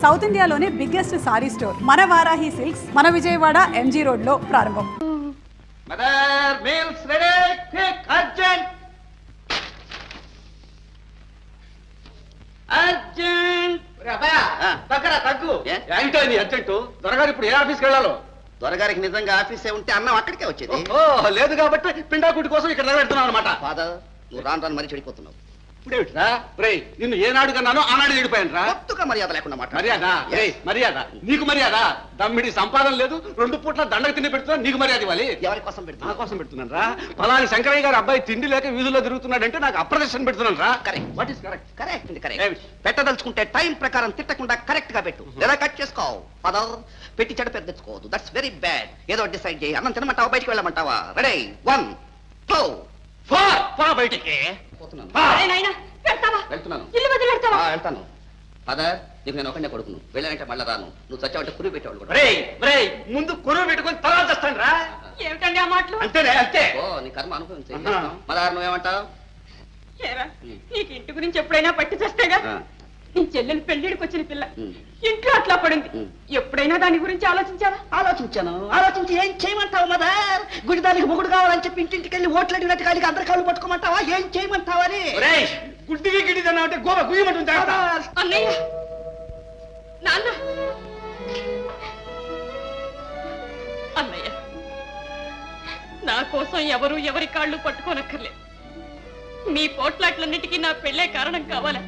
South ఇండియాలోనే biggest sorry store మన Varahi silks మన విజయవాడ ఎంజీ రోడ్ లో ప్రారంభం. Mother meals ready quick urgent urgent దగ్గర తగ్గు ఏంటో ఇది అర్జెంట్ దొరగారు ఇప్పుడు ఏ ఆఫీస్కి వెళ్ళాలో దొరగారికి నిజంగా ఆఫీసే ఉంటే అన్నం అక్కడికే వచ్చేది. లేదు కాబట్టి పిండాకుటి కోసం ఇక్కడ నిలబెడుతున్నావు అనమాట. ఫాదర్ నువ్వు రాను రాను మరీ చెడిపోతున్నావు. ఇప్పుడేమిట్రా రే నిన్ను ఏనాడు కన్నానో ఆనాడు చెడిపోయాను రా. కొత్తగా మర్యాద లేకుండా మర్యాద మర్యాద నీకు మర్యాద దమ్మిడి సంపాదన లేదు 2 పూట్ల దండకు తిండి పెడుతున్నా నీకు మర్యాద ఇవ్వాలి. ఎవరి కోసం పెడుతున్నా? నా కోసం పెడుతున్నాను రా. పలాని శంకరయ్య గారు అబ్బాయి తిండి లేక వీధుల్లో తిరుగుతున్నాడంటే నాకు అప్రదర్శన పెడుతున్నాను రా. Correct. What is correct? Correct. పెట్టదలుచుకుంటే టైం ప్రకారం తిట్టకుండా కరెక్ట్ గా పెట్టు. ఎలా కట్ చేసుకోవు ఫాదర్? పెట్టి చెడ పెద్ద తెచ్చుకోవద్దు. That's very bad. ఏదో డిసైడ్ చేయి. అన్నం తినమంటావా బయటికి వెళ్ళమంటావా? రెడీ 1 2 4 బయటికి పోతున్నాను. వెళ్తున్నాను. వెళ్తాను ఫాదర్. నీకు నేను ఒకనే కొడుకును. వెళ్ళానంటే మళ్ళీ రాను. నువ్వు చచ్చావంటే కురి పెట్టేవాళ్ళు కూడా. ముందు కురువు పెట్టుకొని తర్వాత వస్తాను రా. ఏమిటండి ఆ మాటలు? అంతేనే అంతే. ఓ నీ కర్మ అనుభవించే. మదార్ నువ్వేమంటావు? నీకు ఇంటి గురించి ఎప్పుడైనా పట్టి చేస్తేగా. నీ చెల్లెలు పెళ్లిడికి వచ్చిన పిల్ల ఇంట్లో అట్లా పడింది. ఎప్పుడైనా దాని గురించి ఆలోచించావా? ఆలోచించి ఏం చేయమంటావు మదర్? గుడి దానికి మొగుడు కావాలని చెప్పి ఇంటింటికి వెళ్ళి ఓట్లు అడిగినట్టు కాడికి అందరి కాళ్ళు పట్టుకోమంటావా? ఏం చేయమంటావని? గుడ్డివి గిడ్డిదన్నా అంటే గోవ గుయ్యమంటుంది. అన్నయ్య నాన్న అన్నయ్య నా కోసం ఎవరు ఎవరి కాళ్ళు పట్టుకోనక్కర్లేదు. మీ పోట్లాట్లన్నిటికీ నా పెళ్ళే కారణం కావాలా?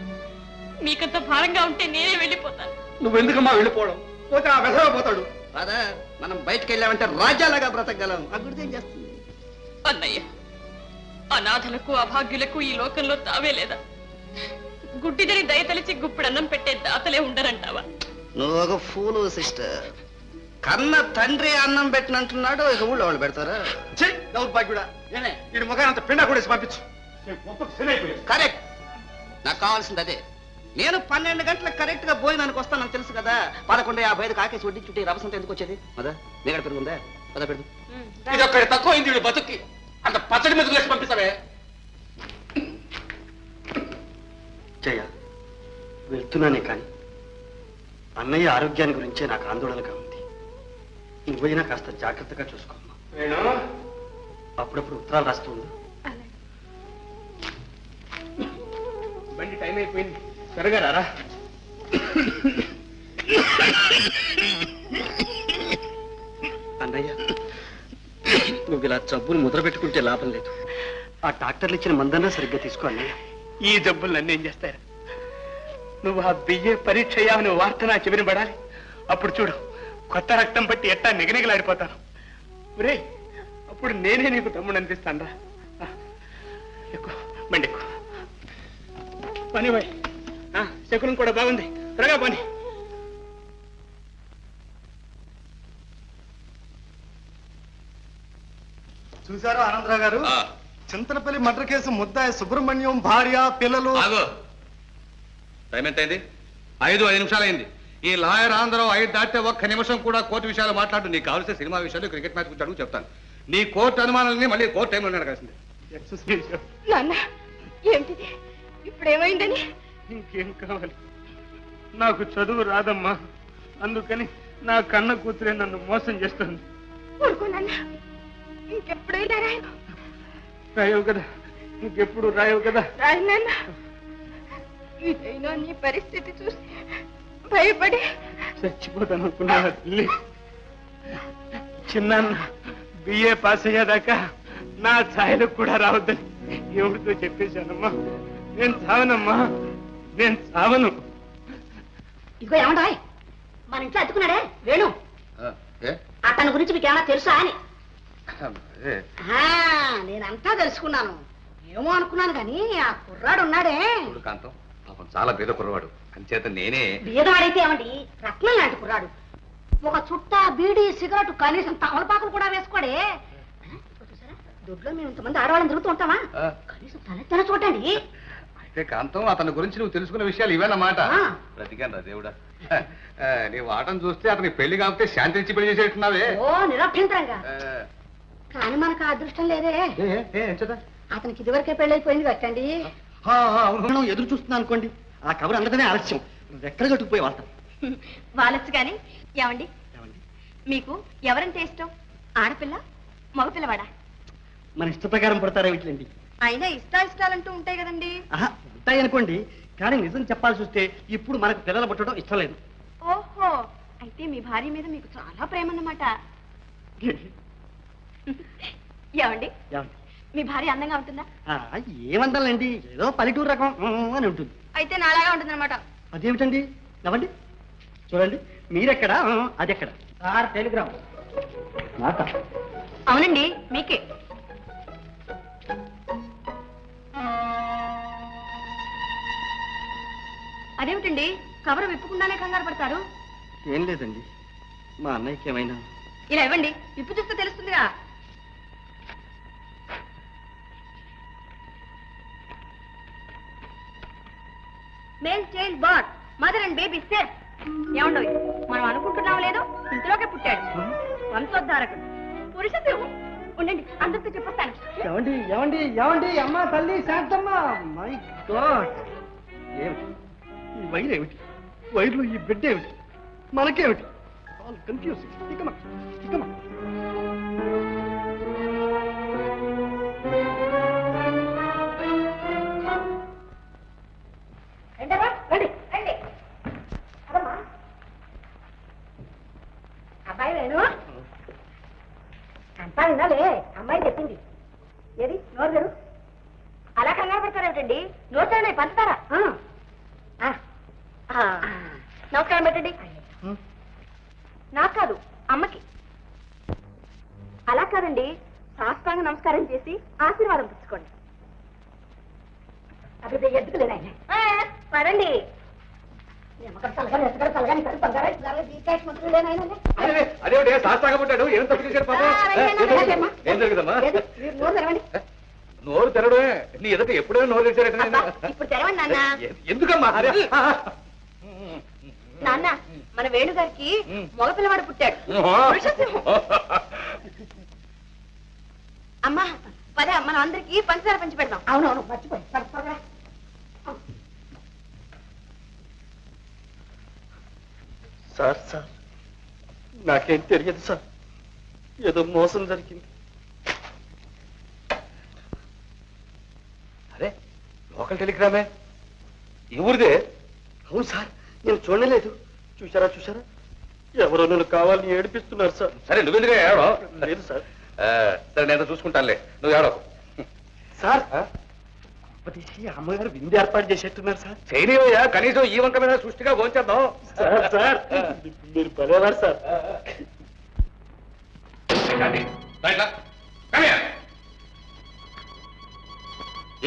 మీకంత భారంగా ఉంటే నేనే వెళ్ళిపోతాను. నువ్వెందుకమ్మా వెళ్ళిపోవడం? పోతే ఆ వెధవ పోతాడు. ఫాదర్ మనం బయటకు వెళ్ళామంటే రాజ్యాలాగా బ్రతకగలం. ఆ గుడిది ఏం చేస్తుంది? అన్నయ్య అనాథలకు అభాగ్యులకు ఈ లోకంలో తావే లేదా? గుడ్డిదని దయతలిచి గుప్పిడన్నం పెట్టే దాతలే ఉండరంటావా? నువ్వు ఒక ఫూలు సిస్టర్. కన్న తండ్రి అన్నం పెట్టినంటున్నాడు. ఇక ఊళ్ళో వాళ్ళు పెడతారా? దౌర్భాగ్యుడా వీడి ముఖాన్ని అంత పిండా కూడా పంపించు. కరెక్ట్. నాకు కావాల్సింది అదే. నేను 12 గంటలకు కరెక్ట్ గా భోజనానికి వస్తానని తెలుసు కదా. 11:55 కాకేసి వడ్డీ చుట్టి రవసంత ఎందుకు వచ్చేది? అదా నీగడ పెరుగుందా? పద పెడుదు. ఇది ఒక్కడి తక్కువ అయింది వీడి బతుక్కి. అంత పచ్చడి మీద వేసి పంపిస్తావే. జయ వెళ్తున్నానే కానీ అన్నయ్య ఆరోగ్యాన్ని గురించే నాకు ఆందోళనగా ఉంది. నువ్వైనా కాస్త జాగ్రత్తగా చూసుకోమ్మా. అప్పుడప్పుడు ఉత్తరాలు రాస్తూ ఉండు. బండి టైం అయిపోయింది. త్వరగా రారా. అన్నయ్య నువ్వు ఇలా జబ్బులు ముద్ర పెట్టుకుంటే లాభం లేదు. ఆ డాక్టర్లు ఇచ్చిన మందన్నా సరిగ్గా తీసుకో అన్నయ్య. ఈ జబ్బులు నన్ను ఏం చేస్తారా? నువ్వు ఆ బియ్యే పరీక్ష అయ్యావని వార్త నా చెవిని పడాలి. అప్పుడు చూడు కొత్త రక్తం పట్టి ఎట్టా నిగనిగలాడిపోతాను. ఒరే అప్పుడు నేనే నీకు తమ్ముడు అనిపిస్తాను రా. ఎక్కువ బండి ఎక్కువ పని పోయి. శకునం కూడా బాగుంది. త్వరగా పని. చూసారా ఆనందరావు గారు? చింతలపల్లి మర్డర్ కేసు ముద్దాయి సుబ్రహ్మణ్యం భార్య పిల్లలు. టైం ఎంత అయింది? 5 నిమిషాలు అయింది. ఈ లాయర్ ఆంధ్రరావు 5 దాటితే ఒక్క నిమిషం కూడా కోర్టు విషయాలు మాట్లాడు. నీకు కావాల్సిన సినిమా విషయాలు, క్రికెట్ మ్యాచ్ గురించి అడుగు చెప్తాను. నీ కోర్టు అనుమానాలని మళ్ళీ కోర్టు టైంలో అడగాల్సిందే. నాన్న ఏంటిది? ఇప్పుడేమైందని? ఇంకేం కావాలి? నాకు చదువు రాదమ్మా. అందుకని నా కన్న కూతురే నన్ను మోసం చేస్తుంది. ఊరుకోనన్నా, ఇంకెప్పుడైనా రాయను. రాయవు కదా, ఇంకెప్పుడు రాయవు కదా. రాయనన్నా, ఇదైనా నీ పరిస్థితి చూసి భయపడి చచ్చిపోతాను అనుకున్నా తల్లి. చిన్న బిఏ పాస్ అయ్యేదాకా నా ఛాయలకు కూడా రావద్దని ఎవరితో చెప్పేశానమ్మా. నేను చావనమ్మా, నేను చావను. ఇదిగో ఏమంటా మన ఇంట్లో అతుకున్నాడే వేణు, అతని గురించి మీకు ఏమైనా తెలుసా అని? నేనంతా తెలుసుకున్నాను. ఏమో అనుకున్నాను కానీ ఆ కుర్రాడు ఉన్నాడే కాంతం పాపం చాలా బీద కుర్రవాడు. అంచేత నేనే. బీదవాడైతే ఏమండి రత్నం లాంటి కుర్రాడు. ఒక చుట్ట బీడీ సిగరెట్ కనీసం తమలపాకులు కూడా వేసుకోడే. దొడ్లో మేము ఇంతమంది ఆడవాళ్ళని తిరుగుతూ ఉంటామా? కనీసం తలెత్తన చూడండి. అయితే కాంతం అతని గురించి నువ్వు తెలుసుకున్న విషయాలు ఇవేనమాట. బ్రతికాను రా దేవుడా. నీ వాటం చూస్తే అతనికి పెళ్లి కాకపోతే శాంతి ఇచ్చి పెళ్లి చేసేట్టున్నావే. ఓ నిరభ్యంతరంగా. కానీ మనకు అదృష్టం లేదే. అతనికి ఇదివరకే పెళ్ళైపోయింది కట్టండి. ఎదురు చూస్తున్నా అనుకోండి. ఆ కబురు అందరినే ఆలస్యం. ఎక్కడ కట్టుకుపోయి వాళ్తాం. వాళ్ళొచ్చు కానీ ఏమండి మీకు ఎవరంటే ఇష్టం, ఆడపిల్ల మగపిల్లవాడా? మన ఇష్ట ప్రకారం పుడతారా వీటిలండి? అయినా ఇష్టాలంటూ ఉంటాయి కదండి. ఉంటాయి అనుకోండి, కానీ నిజం చెప్పాల్సి వస్తే ఇప్పుడు మనకు పిల్లలు పుట్టడం ఇష్టం లేదు. ఓహో, అయితే మీ భార్య మీద మీకు చాలా ప్రేమ అన్నమాట. ఏమండి మీ భార్య అందంగా ఉంటుందా? ఏమంటాలండి, ఏదో పల్లెటూరు రకం అని ఉంటుంది. అయితే నాలాగా ఉంటుంది అనమాట. అదేమిటండి? నవ్వండి, చూడండి, మీరెక్కడ అదెక్కడ? Sir Telegram. అవునండి, మీకే. అదేమిటండి కవర్ విప్పకుండానే కంగారు పడతారు? ఏం లేదండి, మా అన్నయ్యకి ఏమైనా. ఇలా ఇవ్వండి, విప్పు చూస్తే తెలుస్తుందిగా. మేల్ చైల్డ్ బార్, మదర్ అండ్ బేబీ సేఫ్. ఏమండో, మనం అనుకుంటున్నాం లేదో ఇంతలోకే పుట్టాడు వంశోద్ధారకుడు, పురుష సింహం. ఉండండి, అందరితో చెప్పొస్తాను. ఏమండి ఏమండి ఏమండి, అమ్మా తల్లి శాంతమ్మ, మై గాడ్, ఏమిటి ఈ వైర్, ఏమిటి వైర్లు, ఈ బిడ్డ ఏమిటి, మనకేమిటి? All confusing. ఇకమా ఇకమా. అబ్బాయి వేణు, అంతా వినాలే, అమ్మాయి చెప్పింది. ఏది నోరు గారు అలా కంగారు పెడతారేమిటండి? నోరు పంచుతారా? నమస్కారం పెట్టండి. నాకు కాదు, అమ్మకి. అలా కాదండి, సాష్టాంగ నమస్కారం చేసి ఆశీర్వాదం పుచ్చుకోండి. అది ఎద్దుకులేనా? పదండి. అదేమిటి శాస్త్రంగా పుట్టాడు, ఏం తప్పు చేశాడు పాపం? ఏం జరిగిందమ్మా? నోరు తెరడమే, నీ ఎదుట ఎప్పుడైనా నోరు తెచ్చారట. ఇప్పుడు తెరవండి నాన్న. ఎందుకమ్మా? నాన్న, మన వేణుగారికి మగపిల్లవాడు పుట్టాడు. అమ్మా పదే, మనం అందరికి పంచదార పంచి పెడదాం. అవునవును, మర్చిపోయి. సార్ సార్, నాకేం తెలియదు సార్, ఏదో మోసం జరిగింది. అరే, లోకల్ టెలిగ్రామే, ఎవరిదే? అవును సార్, నేను చూడలేదు. చూసారా చూసారా, ఎవరో నన్ను కావాలని ఏడిపిస్తున్నారు సార్. సరే, నువ్వెందుకు ఏడో? లేదు సార్. సరే, నేను చూసుకుంటానులే, నువ్వు ఏడో. సార్, తీసి అమ్మగారు విందు ఏర్పాటు చేసేట్టున్నారు సార్. చేయనివయ్యా, కనీసం ఈ వంక మీద సృష్టిగా భోంచేద్దాం. సార్ సార్, మీరు పదేవారు సార్.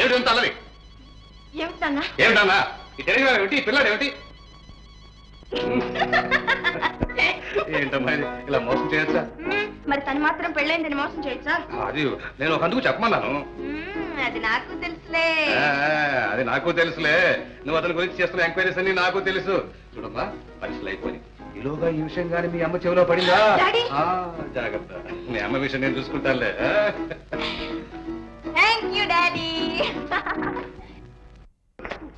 ఏమిటి ఎంత అల్లరి? ఏమిటన్నా? ఏమిటన్నా ఈ టెలిగ్రామ్ ఏమిటి, ఈ పిల్లాడు ఏమిటి? ఏంటమ్మా ఇది, ఇలా మోసం చేయొచ్చా? మరి తను మాత్రం పెళ్ళైందని మోసం చేయొచ్చా? అది నేను ఒక అందుకు చెప్పమన్నాను. అది నాకు తెలుసులే. అది నాకు తెలుసులే, నువ్వు అతని గురించి చేస్తున్న ఎంక్వైరీస్ అన్ని నాకు తెలుసు. చూడమ్మా, పరీక్షలు అయిపోయి ఈలోగా ఈ విషయం కానీ మీ అమ్మ చెవిలో పడిందా? జాగ్రత్త, మీ అమ్మ విషయం నేను చూసుకుంటానులే. Thank you daddy.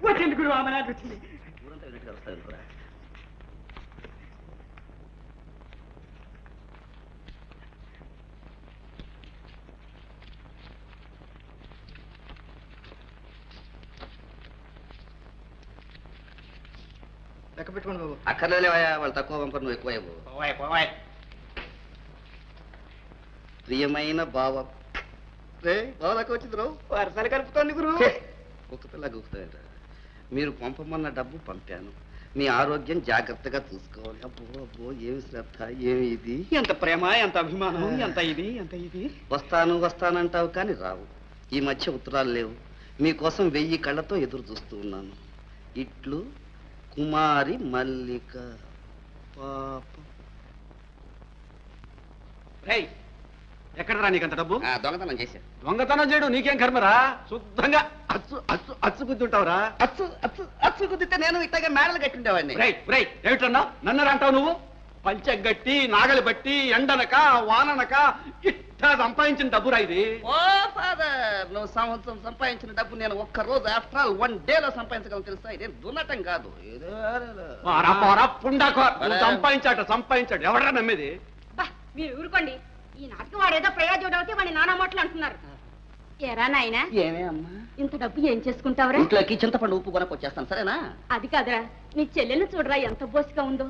వచ్చింది గురువు, అమ్మనాడు వచ్చింది. లెక్క పెట్టుకోండి బాబు. అక్కర్లేవయ్యా, వాళ్ళు తక్కువ పంపరు, నువ్వు ఎక్కువ. ప్రియమైన బావ, బావలాగా వచ్చింది రావు, వరసలు కలుపుతోంది గురువు. ఒక పిల్ల గుర్తుంట. మీరు పంపమన్న డబ్బు పంపాను, మీ ఆరోగ్యం జాగ్రత్తగా చూసుకోవాలి. అబ్బో అబ్బో, ఏమి శ్రద్ధ, ఏమి ఇది, ఎంత ప్రేమ, ఎంత అభిమానం, ఎంత ఇది ఎంత ఇది. వస్తానంటావు కానీ రావు. ఈ మధ్య ఉత్తరాలు లేవు. మీకోసం 1000 కళ్ళతో ఎదురు చూస్తూ ఉన్నాను. ఇట్లు కుమారి మల్లిక. పాప. ఎక్కడరా నీకంత డబ్బు? దొంగతనం చేశా. దొంగతనం చేయడం నీకేం కర్మరా, శుద్ధంగా అచ్చు అచ్చు అచ్చు గుద్దుంటావురా. అచ్చు కుదిరితే నేను ఇట్లాగే మేడలు కట్టుండేవాడిని. ఏమిటన్నా నన్నరా అంటావు నువ్వు? పంచెగట్టి, నాగలి బట్టి, ఎండనక వాననక చుట్టా సంపాదించిన డబ్బురా ఇది. ఓ ఫాదర్, నువ్వు సంవత్సరం సంపాదించిన డబ్బు నేను ఒక్క రోజు ఆఫ్టర్ ఆల్ 1 డేలో సంపాదించగలను తెలుసా? ఇదేం దున్నటం కాదు. సంపాదించాడు ఎవడరా నమ్మేది? అబ్బా, మీరు ఊరుకోండి. ఈ నాటికి వాడేదో ప్రయోజనం అవుతే వాడిని నానా మాటలు అంటున్నారు. ఎరా నాయనా, ఏమే అమ్మా, ఇంత డబ్బు ఏం చేసుకుంటావురా? ఇంట్లోకి చింతపండు ఉప్పు కొనకొచ్చేస్తాను, సరేనా? అది కాదురా, నీ చెల్లెల్ని చూడరా ఎంత బోసిగా ఉందో.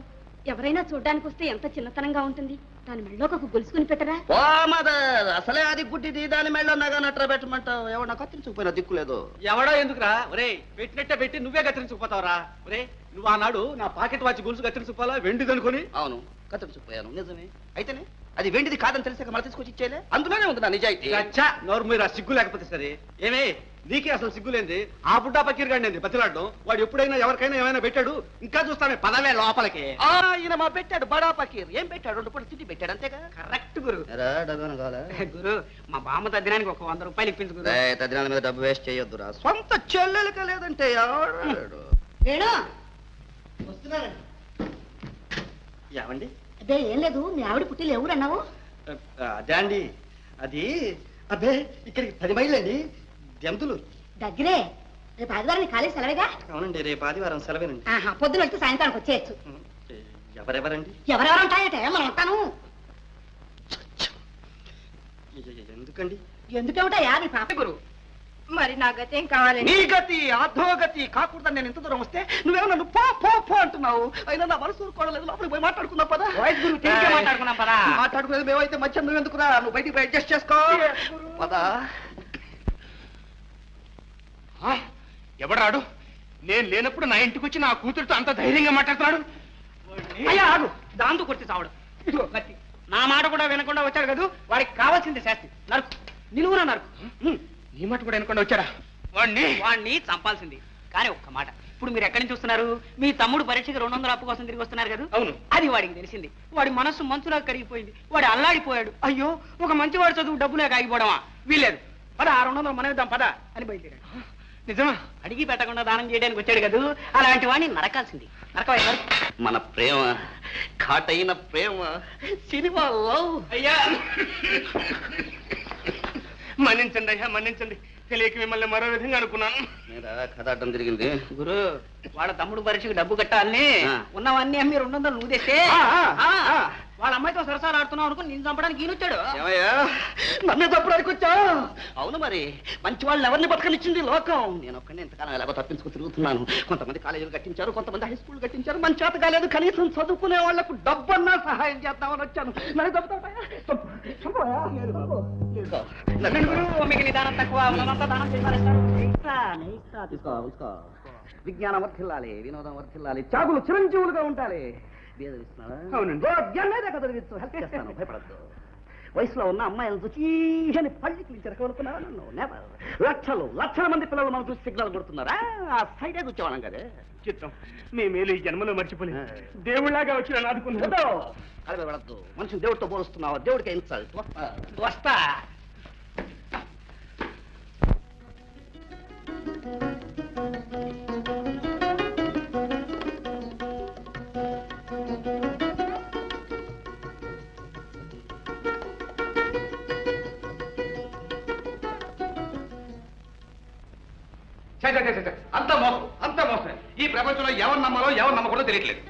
ఎవరైనా చూడ్డానికి వస్తే ఎంత చిన్నతనంగా ఉంటుంది. దాని మెళ్ళో ఒక గొలుసుకుని పెట్టరా. ఓ మదర్, అసలే అది గుడ్డిది, దాని మెళ్ళ నగా నట్ర పెట్టమంటావు. ఎవడన్నా కత్తిరించుకుపోయినా దిక్కులేదు. ఎవడో ఎందుకురా? ఒరే, పెట్టినట్టే పెట్టి నువ్వే కత్తిరించుకుపోతావురా. ఒరే, నువ్వు ఆనాడు నా పాకెట్ వాచ్ గొలుసు కత్తిరించుకోవాలా వెండిది అనుకుని? అవును, కత్తిరించుకుపోయాను, నిజమే. అయితేనే అది వెండిది కాదని తెలిసాక మళ్ళీ తీసుకొచ్చి ఇచ్చేలే. అందులోనే ఉంది నా నిజాయితీ. అచ్చా, నోరు మీరు సిగ్గు లేకపోతే సరే. ఏమే, నీకే అసలు సిగ్గులేంది. ఆ బుడ్డా పకీర్ గాడి బతిలాడడం. వాడు ఎప్పుడైనా ఎవరికైనా ఏమైనా పెట్టాడు? ఇంకా చూస్తానే, పదవే లోపలికి. ఈయన మా పెట్టాడు బడా పకీర్. ఏం పెట్టాడు? 2 పూటలు తిండి పెట్టాడు, అంతేగా? కరెక్ట్ గురు. గురు, మా బామ్మ తద్దినానికి ఒక 100 రూపాయలు ఇప్పించు గురు. తద్దినాల మీద డబ్బు వేస్ట్ చేయొద్దురా. సొంత చెల్లెలక లేదంటే ఎవడు? వేణు, ఏమండి? అదే ఏం లేదు. మీ ఆవిడ పుట్టిలు ఎవరన్నావు? అదే అండి, అది అబ్బే ఇక్కడికి 10 మైళ్ళు అండి, దెంతులు. దగ్గరే. రేపు ఆదివారం కాలేజ్ సెలవేగా? అవునండి, రేపు ఆదివారం సెలవేనండి. పొద్దున వెళ్తే సాయంత్రానికి వచ్చేయచ్చు. ఎవరెవరండి? ఎవరెవరు ఉంటాయట? మనం ఉంటాను. ఎందుకండి? ఎందుకేమిటయా నీ పాప గురు? మరి నా గతి ఏం కావాలి? నీ గతి అధోగతి కాకూడదని నేను ఇంత దూరం వస్తే నువ్వేమో నన్ను పో పో పో అంటున్నావు. అయినా నా మనసు ఊరుకోవడం లోపలికి పోయి మాట్లాడుకుందాం పదా. మాట్లాడుకున్నాం పదా. మాట్లాడుకునేది మేమైతే మధ్య నువ్వు ఎందుకురా? నువ్వు బయటికి అడ్జస్ట్ చేసుకో పదా. ఎవడాడు? నేను లేనప్పుడు నా ఇంటికి వచ్చి నా కూతురుతో అంత ధైర్యంగా మాట్లాడుతున్నాడు. అయ్యా ఆగు, దాంతో కొట్టి చావడం. ఇదిగో కత్తి. నా మాట కూడా వినకుండా వచ్చాడు కదా, వాడికి కావాల్సింది శాస్తి. నరుకు, నిలువున నరుకు. నీ మాట కూడా అనుకుండా వచ్చాడా? వాడిని చంపాల్సింది. కానీ ఒక్క మాట, ఇప్పుడు మీరు ఎక్కడి నుంచి వస్తున్నారు? మీ తమ్ముడు పరీక్షకి 200 అప్పు కోసం తిరిగి వస్తున్నారు కదా? అవును. అది వాడికి తెలిసింది. వాడి మనస్సు మంచులా కరిగిపోయింది. వాడు అల్లాడిపోయాడు. అయ్యో, ఒక మంచివాడు చదువు డబ్బులే ఆగిపోవడమా? వీలేదు. పద, ఆ 200 మనం ఇద్దాం పద అని బయలుదేరాడు. నిజమా? అడిగి పెట్టకుండా దానం చేయడానికి వచ్చాడు కదా, అలాంటి వాడిని నరకాల్సింది. నరకవయ్య. మన ప్రేమ ఘాటైన ప్రేమ సినిమా లవ్. అయ్యా మన్నించండి అయ్యా, మన్నించండి. తెలియక మిమ్మల్ని మరో విధంగా అనుకున్నాను. కథ అడ్డం తిరిగింది. గురు, వాళ్ళ తమ్ముడు పరీక్షకు డబ్బు కట్టాలని ఉన్నవన్నీ అమ్మి 200 నువ్వు తెస్తే వాళ్ళ అమ్మాయితో సరసాలు ఆడుతున్నావు అనుకుని నేను చంపడానికి ఈయనొచ్చాడు. ఏమయ్యా, నన్నే తప్పడానికి వచ్చా? అవును మరి, మంచి వాళ్ళు ఎవరిని బతకనిచ్చింది లోకం. నేను ఒక్కడిని ఎంతకాలం ఎలాగో తప్పించుకు తిరుగుతున్నాను. కొంతమంది కాలేజీలు కట్టించారు, కొంతమంది హై స్కూల్ కట్టించారు. మన చేత కాలేదు, కనీసం చదువుకునే వాళ్లకు డబ్బన్నా సహాయం చేద్దామని వచ్చాను. నన్ను మీకు నిదానం తక్కువ, ఉన్నదంతా దానం చేశారు. తీసుకో. విజ్ఞానం వర్ధిల్లాలి, వినోదం వర్ధిల్లాలి, చాగులు చిరంజీవులుగా ఉండాలి. అవునండి. హెల్ప్ చేస్తాను, భయపడద్దు. వయసులో ఉన్న అమ్మాయిలను చూసి ఈయన పళ్ళి పిలిచారు నన్ను. లక్షల మంది పిల్లలు మనం చూసి సిగ్నల్ కొడుతున్నారా? ఆ సైడే కూర్చోవాలం కదే. చిత్రం, మీ మేలు ఈ జన్మలో మర్చిపోలేదు. దేవుళ్లాగా వచ్చి నన్ను ఆదుకున్నాడు. అదే పడద్దు. మనిషిని దేవుడితో పోలుస్తున్నావా? దేవుడికి ఇన్సల్ట్. వస్తా. అంత మోసం. ఈ ప్రపంచంలో ఎవరు నమ్మాలో ఎవరు నమ్మకూడదో తెలియట్లేదు.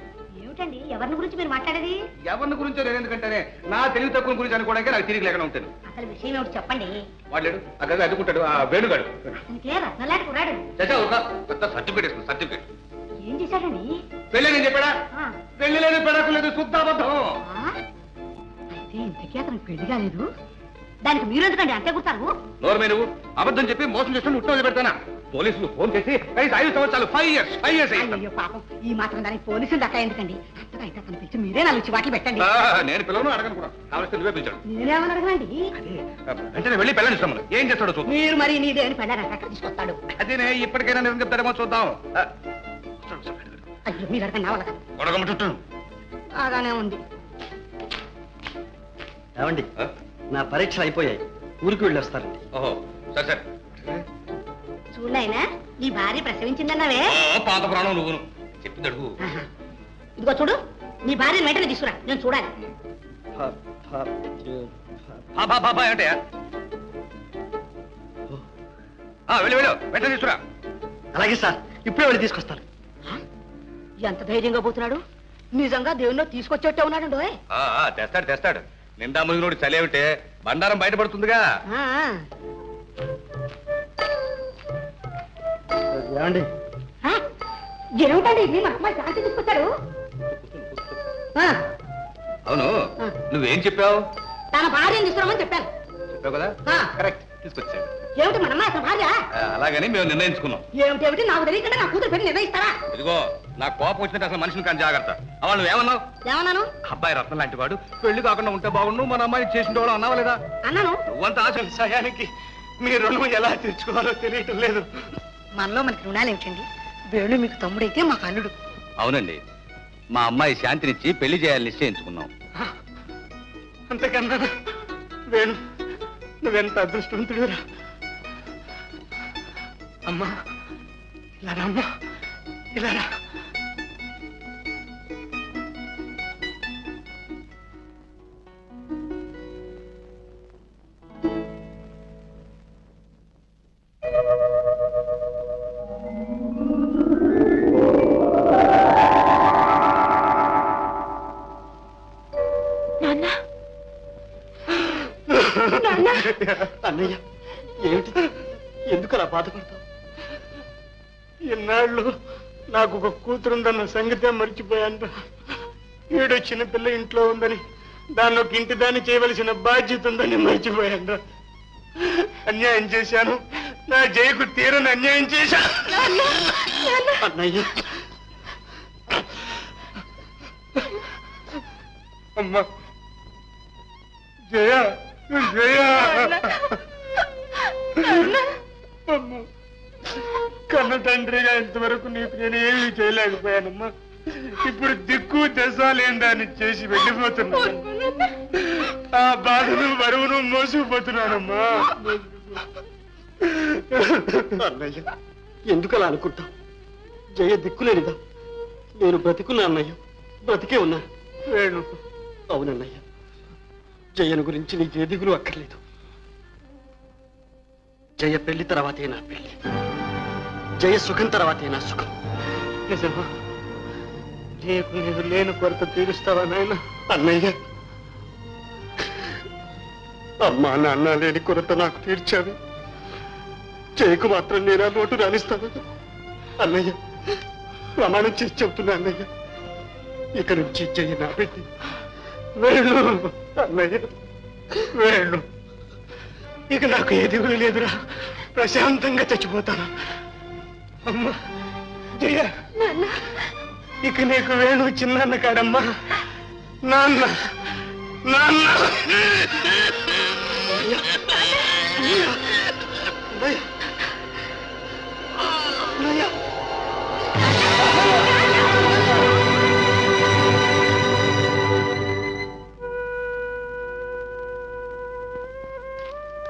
ఏమిటండి ఎవరిని గురించి మీరు మాట్లాడేది? ఎవరిని గురించో నేను ఎందుకంటేనే నా తెలివి తక్కువ గురించి అనుకోవడానికి నాకు తిరిగి లేకుండా ఉంటాను. అసలు విషయం ఏమిటి చెప్పండి. వాడు ఆ గది అదుకుంటాడు, ఆ వేణుగాడు. ఇంకే రత్నలాంటి కురాడు పెద్ద సర్టిఫికేట్ ఇస్తుంది. సర్టిఫికేట్ ఏం చేశాడండి? పెళ్ళి నేను చెప్పాడా? పెళ్లి లేదు, పెడకు లేదు, శుద్ధాబద్ధం. అయితే ఇంతకీ అతనికి పెళ్లి కాలేదు. దానికి మీరు ఎందుకండి అంతే కుడతారు? నోరు మీరు అబద్ధం చెప్పి మోసం చేస్తున్న ఉట్టో పెడతానా? పోలీసులు ఫోన్ చేసి 5 సంవత్సరాలు 5 years అయ్యో పాపం, ఈ మాత్రం దానికి పోలీసులు దక్క ఎందుకండి? అంతగా అయితే అతను పిలిచి మీరే 4 చివాట్లు పెట్టండి. నేను పిల్లలను అడగను కూడా, కావాల్సి నువ్వే పిలిచాడు. నేనేమని అడగనండి. అంటే వెళ్ళి పిల్లని ఇస్తాము. ఏం చేస్తాడో చూద్దాం. మీరు మరి నీదేని పెళ్ళారంట అక్కడ తీసుకొస్తాడు. అదేనే, ఇప్పటికైనా నిజం చెప్తారేమో చూద్దాం. అయ్యో మీరు అడగండి, వాళ్ళ గొడగమ్మ చుట్టూ బాగానే ఉంది. ఏమండి, నా పరీక్షలు అయిపోయాయి, ఊరికి వెళ్ళొస్తారండి. ఓహో, సరే సరే. చూడైనా నీ భార్య ప్రసవించిందన్నావే, పాత ప్రాణం నువ్వు చెప్పిందడుగు. ఇదిగో చూడు, నీ భార్య వెంటనే తీసుకురా, నేను చూడాలి. బాబా అంటే వెళ్ళు వెళ్ళు వెంటనే తీసుకురా. అలాగే సార్, ఇప్పుడే వెళ్ళి తీసుకొస్తాను. ఎంత ధైర్యంగా పోతున్నాడు, నిజంగా దేవుణ్ణి తీసుకొచ్చేట్టే ఉన్నాడు. తెస్తాడు తెస్తాడు. నిండా మునిగినోడు చలేమిటే బండారం బయటపడుతుందిగా. ఏమండి, ఏమిటండి ఇది? మా అమ్మాయి శాంతి తీసుకొచ్చాడు. అవును, నువ్వేం చెప్పావు? తన భార్యను తీసుకురామని చెప్పాను. చెప్పావు కదా, కరెక్ట్, తీసుకొచ్చాడు. ఏమిటి మన అమ్మాయి అసలు భార్య? అలాగని మేము నిర్ణయించుకున్నాం. ఏమిటేమిటి నాకు తెలియకుండా నా కూతురు పెళ్లి నిర్ణయిస్తారా? ఇదిగో, నాకు కోపం వచ్చినట్టు అసలు మనిషిని కానీ జాగ్రత్త. వాళ్ళు నువ్వేమన్నావు? ఏమన్నాను? అబ్బాయి రత్నం లాంటి వాడు, పెళ్లి కాకుండా ఉంటే బాగుండు, మన అమ్మాయిని చేసిన వాళ్ళు అన్నావా లేదా? అన్నాను. నువ్వంత ఆశ సమయానికి మీ రుణం ఎలా తీర్చుకోవాలో తెలియటం లేదు. మనలో మనకి రుణాలు ఏమిటండి? వేణు మీకు తమ్ముడైతే మాకు అల్లుడు. అవునండి, మా అమ్మాయి శాంతినిచ్చి పెళ్లి చేయాలని నిశ్చయించుకున్నాం. అంతకన్నా వేణు, నువ్వెంత అదృష్టవంతుడురా. అమ్మా ఇలా రా, అమ్మా ఇలా రా. అన్నయ్య, ఏమిటి, ఎందుకు అలా బాధపడతావు? ఎన్నాళ్ళు నాకు ఒక కూతురుందన్న సంగతే మర్చిపోయాను. ఏడో చిన్నపిల్ల ఇంట్లో ఉందని, దానిలో ఇంటి దాన్ని చేయవలసిన బాధ్యత ఉందని మర్చిపోయాను. అన్యాయం చేశాను, నా జయకు తీరని అన్యాయం చేశాను. అన్నయ్య, అమ్మా జయ, జయ అమ్మా, కన్న తండ్రిగా ఇంతవరకు నీకు నేను ఏమీ చేయలేకపోయానమ్మా. ఇప్పుడు దిక్కు దశ లేని దాన్ని చేసి వెళ్ళిపోతున్నాను. ఆ బాధను బరువును మోసుకుపోతున్నానమ్మా. అన్నయ్య, ఎందుకు అలా అనుకుంటావు? జయ దిక్కులేనిదా? నేను బ్రతికున్నా అన్నయ్య, బ్రతికే ఉన్నా. వేణు, అవునన్నయ్య, జయను గురించి నీకు ఏ దిగులు అక్కర్లేదు. జయ పెళ్లి తర్వాతే నా పెళ్లి, జయ సుఖం తర్వాతే నా సుఖం. నిజమా? నీకు నేను లేని కొరత తీరుస్తావా నాయన? అన్నయ్య, అమ్మా నాన్న లేని కొరత నాకు తీర్చావు, జయకు మాత్రం నేను ఆ లోటు రాణిస్తాను. అన్నయ్య, ప్రమాణం చేసి చెబుతున్నా అన్నయ్య, ఇక నుంచి జయ నా పెళ్లి. వేణు, అన్నయ్య వేణు, ఇక నాకు ఏ దిగులు లేదురా. ప్రశాంతంగా చచ్చిపోతాను. అమ్మా జయ, ఇక నీకు వేణు చిన్నాన్న కాడమ్మా. నాన్న, నాన్న.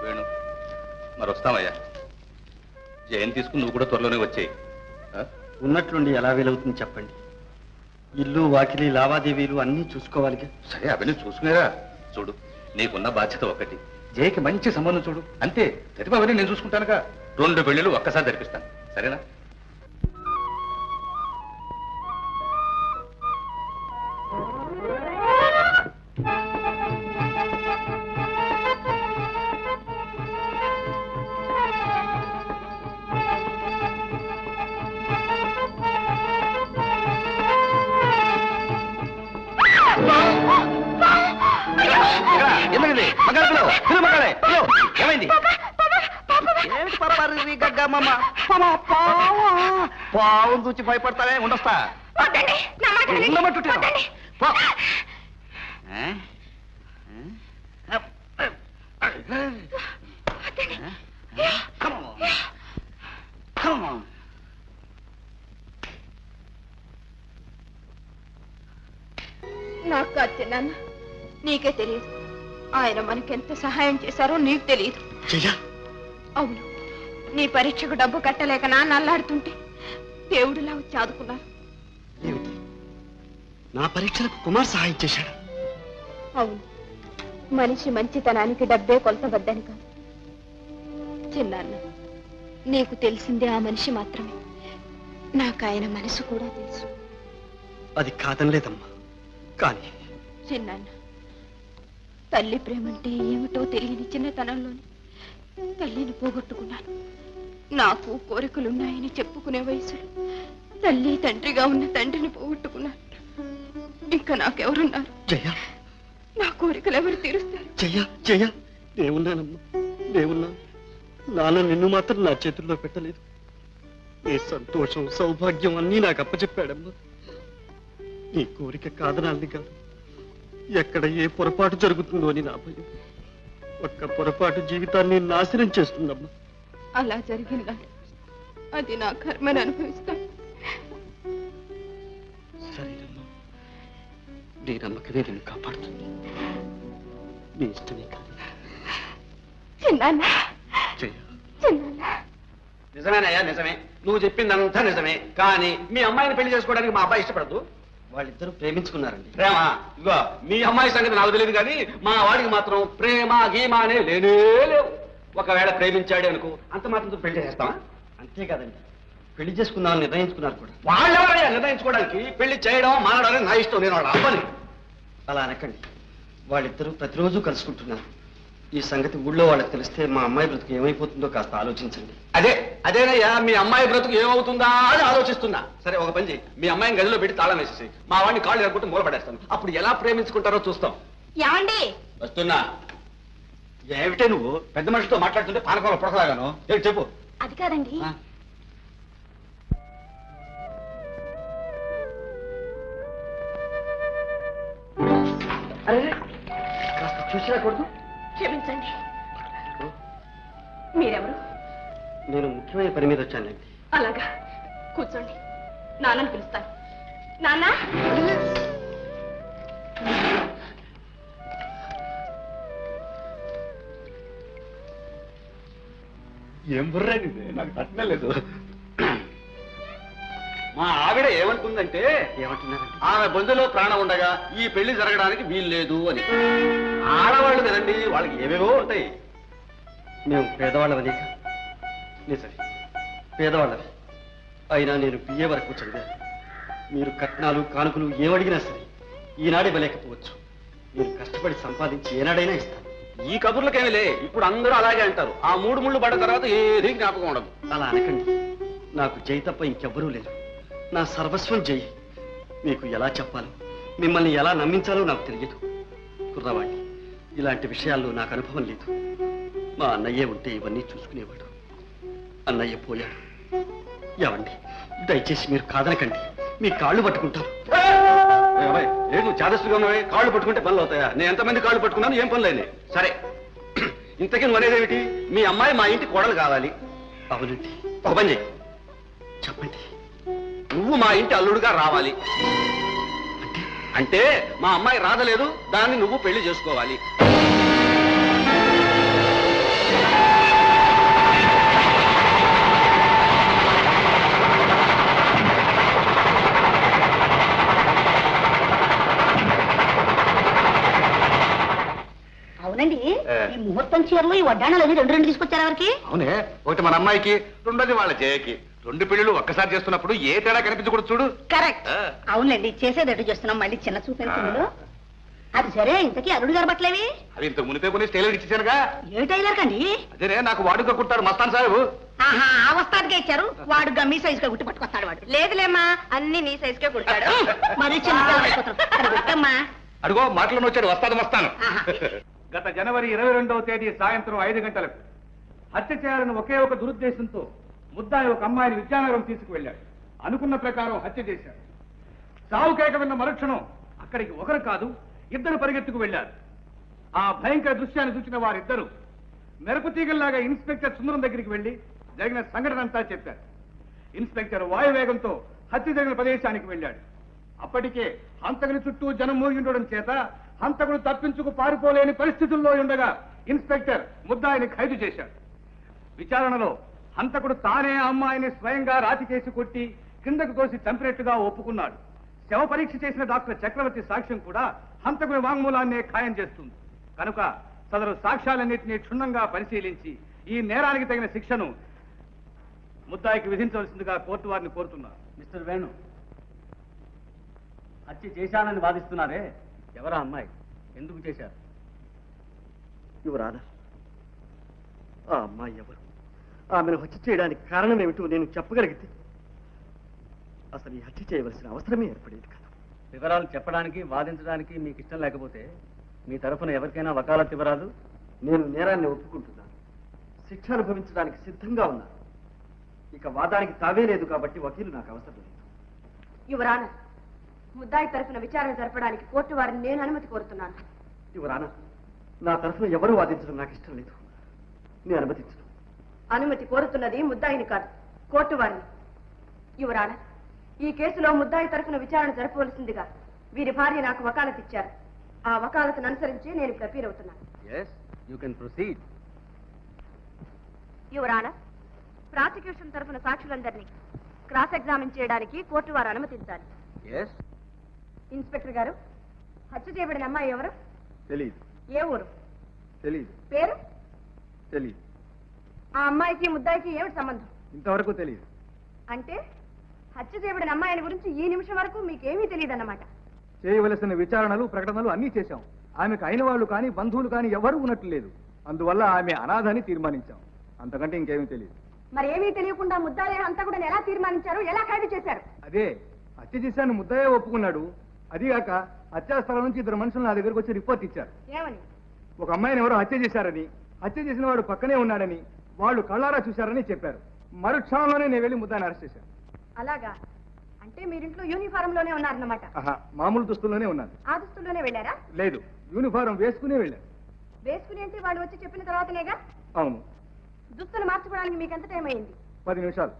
వేణు, మరి వస్తామయ్యా. జయం తీసుకుని నువ్వు కూడా త్వరలోనే వచ్చేయి. ఉన్నట్లుండి ఎలా వీలవుతుంది చెప్పండి? ఇల్లు వాకిలి లావాదేవీలు అన్నీ చూసుకోవాలిగా. సరే, అవన్నీ చూసుకునేరా. చూడు, నీకున్న బాధ్యత ఒకటి, జయకి మంచి సంబంధం చూడు, అంతే. ప్రతిభ అవన్నీ నేను చూసుకుంటానుగా. 2 పెళ్లిళ్ళు ఒక్కసారి జరిపిస్తాను, సరేనా? ఏమైంది? ఏమిటి పర్వాలేదు గగ్గమ్మ? పావును చూచి భయపడతానే. ఉండొస్తా. ఉండమట్టు నాకు కాదు చిన్నాన్న, నీకే తెలియదు. ఆయన మనకెంత సహాయం చేశారో నీకు తెలియదు. అవును, నీ పరీక్షకు డబ్బు కట్టలేక నాన్న అల్లాడుతుంటే దేవుడిలా వచ్చి ఆదుకున్నారు. ఏమిటి, నా పరీక్షలకు కుమార్ సహాయం చేశాడు? అవును, మనిషి మంచితనానికి డబ్బే కొలతవద్దని కాదు. చిన్నాన్న, నీకు తెలిసిందే ఆ మనిషి మాత్రమే. నాకు ఆయన మనసు కూడా తెలుసు. అది కాదనలేదమ్మా, కానీ చిన్నాన్న, తల్లి ప్రేమంటే ఏమిటో తెలియని చిన్నతనంలోని తల్లిని పోగొట్టుకున్నాను. నాకు కోరికలున్నాయని చెప్పుకునే వయసులో తల్లి తండ్రిగా ఉన్న తండ్రిని పోగొట్టుకున్నాను. ఇంకా నాకెవరున్నారు? జయ, నా కోరికలు ఎవరు తీరుస్తారు? జయ జయ, నేనున్నానమ్మా, నేనున్నాను. నాన్న నిన్ను మాత్రం నా చేతుల్లో పెట్టలేదు. నీ సంతోషం సౌభాగ్యం అన్నీ నాకు అప్పచెప్పాడమ్మా. నీ కోరిక కాదనాలని కాదు, ఎక్కడ ఏ పొరపాటు జరుగుతుందో అని నా భయం. ఒక్క పొరపాటు జీవితాన్ని నాశనం చేస్తుందమ్మా. అలా జరిగిందా? అది నా కర్మను అనుభవిస్తాను. సరేనమ్మా, నీ నమ్మకమే నిన్ను కాపాడుతుంది. నీ ఇష్టమే కాదు. చిన్నాన్న, జయ, చిన్నాన్న, నిజమేనయ్యా, నిజమే. నువ్వు చెప్పిందంతా నిజమే. కానీ మీ అమ్మాయిని పెళ్లి చేసుకోవడానికి మా అబ్బాయి ఇష్టపడదు. వాళ్ళిద్దరూ ప్రేమించుకున్నారండి. ప్రేమ? ఇగో మీ అమ్మాయి సంగతి నాకు తెలియదు, కానీ మా వాడికి మాత్రం ప్రేమ గీమ అనే లేనే లేవు. ఒకవేళ ప్రేమించాడే అనుకో, అంత మాత్రం పెళ్లి చేస్తావా? అంతేకాదండి, పెళ్లి చేసుకుందామని నిర్ణయించుకున్నారు కూడా. వాళ్ళెవరయ్యా నిర్ణయించుకోవడానికి? పెళ్లి చేయడం మానడం అనేది నా ఇష్టం, నేను వాళ్ళ అవ్వని. అలా అనకండి. వాళ్ళిద్దరూ ప్రతిరోజు కలుసుకుంటున్నారు. ఈ సంగతి ఊళ్ళో వాళ్ళకి తెలిస్తే మా అమ్మాయి బ్రతుకు ఏమైపోతుందో కాస్త ఆలోచించండి. అదేనయ్యా, మీ అమ్మాయి బ్రతుకు ఏమవుతుందా అని ఆలోచిస్తున్నా. సరే, ఒక పని చేయి, మీ అమ్మాయిని గదిలో పెట్టి తాళం వేసేసి మా వాడిని కాళ్ళు ఎరగొట్టి మూలపడేస్తాను. అప్పుడు ఎలా ప్రేమించుకుంటారో చూస్తాం. ఏమండి? వస్తున్నా. ఏమిటే నువ్వు పెద్ద మనుషులతో మాట్లాడుతుంటే పానకంలో పొడకలాగాను? ఏంటి చెప్పు. అది కాదండి, అరే, కాస్త చూసి రాకూడదు? క్షమించండి. మీరెవరు? నేను ముఖ్యమైన పని మీద వచ్చానండి. అలాగా, కూర్చోండి. నాన్నని పిలుస్తాను. నాన్న, ఏం బుర్రాది, నాకు తట్టలేదు. మా ఆవిడ ఏమంటుందంటే, ఏమంటున్నారండి? ఆమె బొందులో ప్రాణం ఉండగా ఈ పెళ్లి జరగడానికి వీలు లేదు అని. ఆడవాళ్ళు కదండి, వాళ్ళకి ఏవేవో ఉంటాయి. మేము పేదవాళ్ళమని. నిజమే, పేదవాళ్ళవి. అయినా నేను బిఏ వరకు చదివాను. మీరు కట్నాలు కానుకలు ఏమడిగినా సరే ఈనాడే ఇవ్వలేకపోవచ్చు. మీరు కష్టపడి సంపాదించి ఏనాడైనా ఇస్తాను. ఈ కబుర్లకేమిలే, ఇప్పుడు అందరూ అలాగే అంటారు. ఆ 3 ముళ్ళు పడ్డ తర్వాత ఏది జ్ఞాపకం ఉండదు. అలా అనకండి. నాకు జై తప్ప ఇంకెవ్వరూ లేరు. నా సర్వస్వం జై. మీకు ఎలా చెప్పాలో, మిమ్మల్ని ఎలా నమ్మించాలో నాకు తెలియదు. కుర్రవాణ్ణి, ఇలాంటి విషయాల్లో నాకు అనుభవం లేదు. మా అన్నయ్యే ఉంటే ఇవన్నీ చూసుకునేవాడు. అన్నయ్య పోయాడు. ఏమండి, దయచేసి మీరు కాదనకండి. మీ కాళ్ళు పట్టుకుంటారు. ఏ నువ్వు చాదస్తుగా ఉన్నావే, కాళ్ళు పట్టుకుంటే పనులు అవుతాయా? నేను ఎంతమంది కాళ్ళు పట్టుకున్నాను, ఏం పనులైనా సరే. ఇంతకీ నువ్వు అనేదేమిటి? మీ అమ్మాయి మా ఇంటి కోడలు కావాలి. అవునండి. ఒక పని చెయ్యి, చెప్పండి. నువ్వు మా ఇంటి అల్లుడుగా రావాలి. అంటే మా అమ్మాయి రాదలేదు, దాన్ని నువ్వు పెళ్లి చేసుకోవాలి. అవునండి, ఈ ముహూర్తం చీరలు ఈ వడ్డాణాలు అవి రెండు తీసుకొచ్చారు ఎవరికి? అవునే, ఒకటి మన అమ్మాయికి, రెండోది వాళ్ళ జయకి. 2 పెళ్లిళ్ళు ఒక్కసారి చేస్తున్నప్పుడు ఏ తేడా కనిపించకూడదు చూడు. కరెక్ట్. అవునండి, చేసేది ఎటు చేస్తున్నాం, మళ్ళీ చిన్న చూపించు. అది సరే, ఇంతకీ అల్లుడు గారు బట్టలేవి? అవి ఇంతకు మునిపే కొన్ని టైలర్ ఇచ్చేసానుగా. ఏ టైలర్ కండి? అదేనే, నాకు వాడుక కుట్టారు మస్తాన్ సాహెబు. ఆహా, ఆ వస్తాదికే ఇచ్చారు. వాడు గమ్మీ సైజుగా గుట్టి పట్టుకొస్తాడు. వాడు లేదులేమ్మా, అన్ని నీ సైజుకే కుడతాడు. మరి చిన్న అడుగో మాటలను వచ్చాడు, వస్తాను. గత జనవరి 22వ తేదీ సాయంత్రం 5 గంటలకు హత్య చేయాలని ఒకే ఒక దురుద్దేశంతో ముద్దాయి ఒక అమ్మాయిని విద్యానగరం తీసుకువెళ్ళాడు. అనుకున్న ప్రకారం హత్య చేశాడు. సావు కేక విన్న మరుక్షణం అక్కడికి ఒకరు కాదు, 2 పరిగెత్తుకు వెళ్లారు. ఆ భయంకర దృశ్యాన్ని చూసిన వారిద్దరూ మెరుపు తీగల్లాగా ఇన్స్పెక్టర్ సుందరం దగ్గరికి వెళ్లి జరిగిన సంఘటన అంతా చెప్పారు. ఇన్స్పెక్టర్ వాయువేగంతో హత్య జరిగిన ప్రదేశానికి వెళ్ళాడు. అప్పటికే హంతకుని చుట్టూ జనం మూగి ఉండడం చేత హంతకుడు తప్పించుకు పారిపోలేని పరిస్థితుల్లో ఉండగా ఇన్స్పెక్టర్ ముద్దాయిని ఖైదు చేశాడు. విచారణలో హంతకుడు తానే అమ్మాయిని స్వయంగా రాతికేసి కొట్టి కిందకు తోసి చంపినట్టుగా ఒప్పుకున్నాడు. శవ పరీక్ష చేసిన డాక్టర్ చక్రవర్తి సాక్ష్యం కూడా హంతకుని వాంగ్మూలాన్నే ఖాయం చేస్తుంది. కనుక సదరు సాక్ష్యాలన్నింటినీ క్షుణ్ణంగా పరిశీలించి ఈ నేరానికి తగిన శిక్షను ముద్దాయికి విధించవలసిందిగా కోర్టు వారిని కోరుతున్నారు. మిస్టర్ వేణు, హత్య చేశానని వాదిస్తున్నారే, ఎవరా అమ్మాయి, ఎందుకు చేశారు? యువరానా, ఆ అమ్మాయి ఎవరు, ఆమెను హత్య చేయడానికి కారణం ఏమిటో నేను చెప్పగలిగితే అసలు ఈ హత్య చేయవలసిన అవసరమే ఏర్పడేది కదా. వివరాలు చెప్పడానికి వాదించడానికి మీకు ఇష్టం లేకపోతే మీ తరఫున ఎవరికైనా వకాలత్ ఇవ్వరాదు. నేను నేరాన్ని ఒప్పుకుంటున్నాను, శిక్ష అనుభవించడానికి సిద్ధంగా ఉన్నాను. ఇక వాదానికి తావే లేదు కాబట్టి వకీలు నాకు అవసరం లేదు. యువరానా, ముద్దాయి తరఫున విచారణ జరపడానికి కోర్టు వారిని నేను అనుమతి కోరుతున్నాను. యువరానా, నా తరఫున ఎవరు వాదించడం నాకు ఇష్టం లేదు, నేను అనుమతించను. అనుమతి కోరుతున్నది ముద్దాయిని కాదు, కోర్టు వారిని. యువరానా, ఈ కేసులో ముద్దాయి తరఫున విచారణ జరపవలసిందిగా వీరి భార్య నాకు వకాలత్ ఇచ్చారు. ఆ వకాలతను అనుసరించి నేను ఇప్పుడు అపీల్ అవుతున్నాను. Yes, you can proceed. యువరానా, ప్రాసిక్యూషన్ తరఫున సాక్షులందరినీ క్రాస్ ఎగ్జామిన్ చేయడానికి కోర్టు వారు అనుమతించాలి. ఎస్. ఇన్స్పెక్టర్ గారు, హత్య చేయబడిన అమ్మాయి ఎవరు? తెలియదు. ఏ ఊరు? తెలియదు. పేరు? తెలియదు. ఆ అమ్మాయికి ముద్దాయికి ఏమిటి సంబంధం? ఇంతవరకు తెలియదు. అంటే హత్య చేయబడిన అమ్మాయిని గురించి ఈ నిమిషం వరకు మీకేమీ తెలియదన్నమాట. చేయవలసిన విచారణలు ప్రకటనలు అన్నీ చేశాం. ఆమెకు అయిన వాళ్ళు కానీ బంధువులు కానీ ఎవరు ఉన్నట్లు లేదు. అందువల్ల ఆమె అనాథని తీర్మానించాం. అంతకంటే ఇంకేమీ తెలియదు. మరి ఏమీ తెలియకుండా ముద్దాయి అంతకుడని ఎలా తీర్మానించారు, ఎలా ఖైదు చేశారు? అదే హత్య చేశాను ముద్దయ్య ఒప్పుకున్నాడు. అదిగాక హత్యాస్థలం నుంచి ఇద్దరు మనుషులు నా దగ్గరకు వచ్చి రిపోర్ట్ ఇచ్చారు. ఏమని? ఒక అమ్మాయిని ఎవరో హత్య చేశారని, హత్య చేసిన వాడు పక్కనే ఉన్నాడని, వాళ్ళు కళ్ళారా చూశారని చెప్పారు. మరుక్షణంలోనే నేను వెళ్ళి ముద్దాయిని అరెస్ట్ చేశాను. అలాగా? అంటే మీరింట్లో యూనిఫారం లోనే ఉన్నారన్నమాట. మామూలు దుస్తుల్లోనే ఉన్నాను. ఆ దుస్తుల్లోనే వెళ్ళారా? లేదు, యూనిఫారం వేసుకునే వెళ్ళాను. వేసుకుని అంటే వాళ్ళు వచ్చి చెప్పిన తర్వాతనేగా? అవును. దుస్తులు మార్చుకోవడానికి మీకు ఎంత టైం అయింది? 10 నిమిషాలు.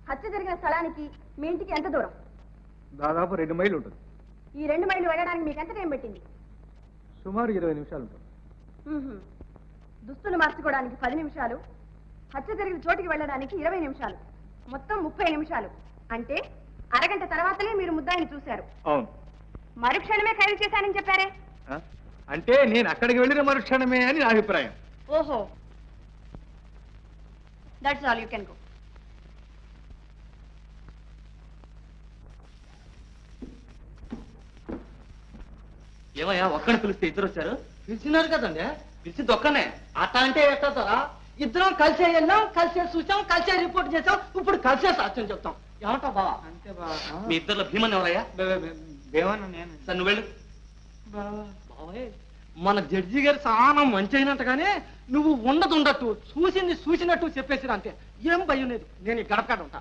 హత్య జరిగిన స్థలానికి మీ ఇంటికి ఎంత దూరం? దాదాపు 2 మైళ్ళు ఉంటుంది. ఈ 2 మైళ్ళు వెళ్ళడానికి మీకు ఎంత టైం పట్టింది? సుమారు 20 నిమిషాలు ఉంటుంది. దుస్తులు మార్చుకోవడానికి 10 నిమిషాలు, హత్య జరిగిన చోటికి వెళ్ళడానికి 20 నిమిషాలు, మొత్తం 30 నిమిషాలు. అంటే అరగంట తర్వాతనే మీరు ముద్దాయిని చూశారు. అవును. మరుక్షణమే ఖైదు చేశానని చెప్పారే? అంటే నేను అక్కడికి వెళ్ళిన మరుక్షణమే అని నా అభిప్రాయం. ఓహో, that's all, you can go. ఏమయ్యా, ఒక్కడిని పిలిస్తే ఇద్దరు వచ్చారు? పిలిచినారు కదండి. పిలిచి దొక్కనే అట్ట అంటే ఎట్టారా? ఇద్దరం కలిసే వెళ్ళాం, కలిసే చూసాం, కలిసే రిపోర్ట్ చేసాం, ఇప్పుడు కలిసే సాక్ష్యం చెప్తాం. ఏమంటావు బావా? అంతే బావా. మీ ఇద్దరులో భీమన్ ఎవరయ్యా? దేవన్న నేను. సార్ నువ్వు వెళ్ళు. బావే, మన జడ్జి గారు చాలా మంచి అయినట్టుగానే నువ్వు ఉండదు చూసింది చూసినట్టు చెప్పేసిరా, అంతే. ఏం భయం లేదు. నేను ఈ గడపకాడ ఉంటా.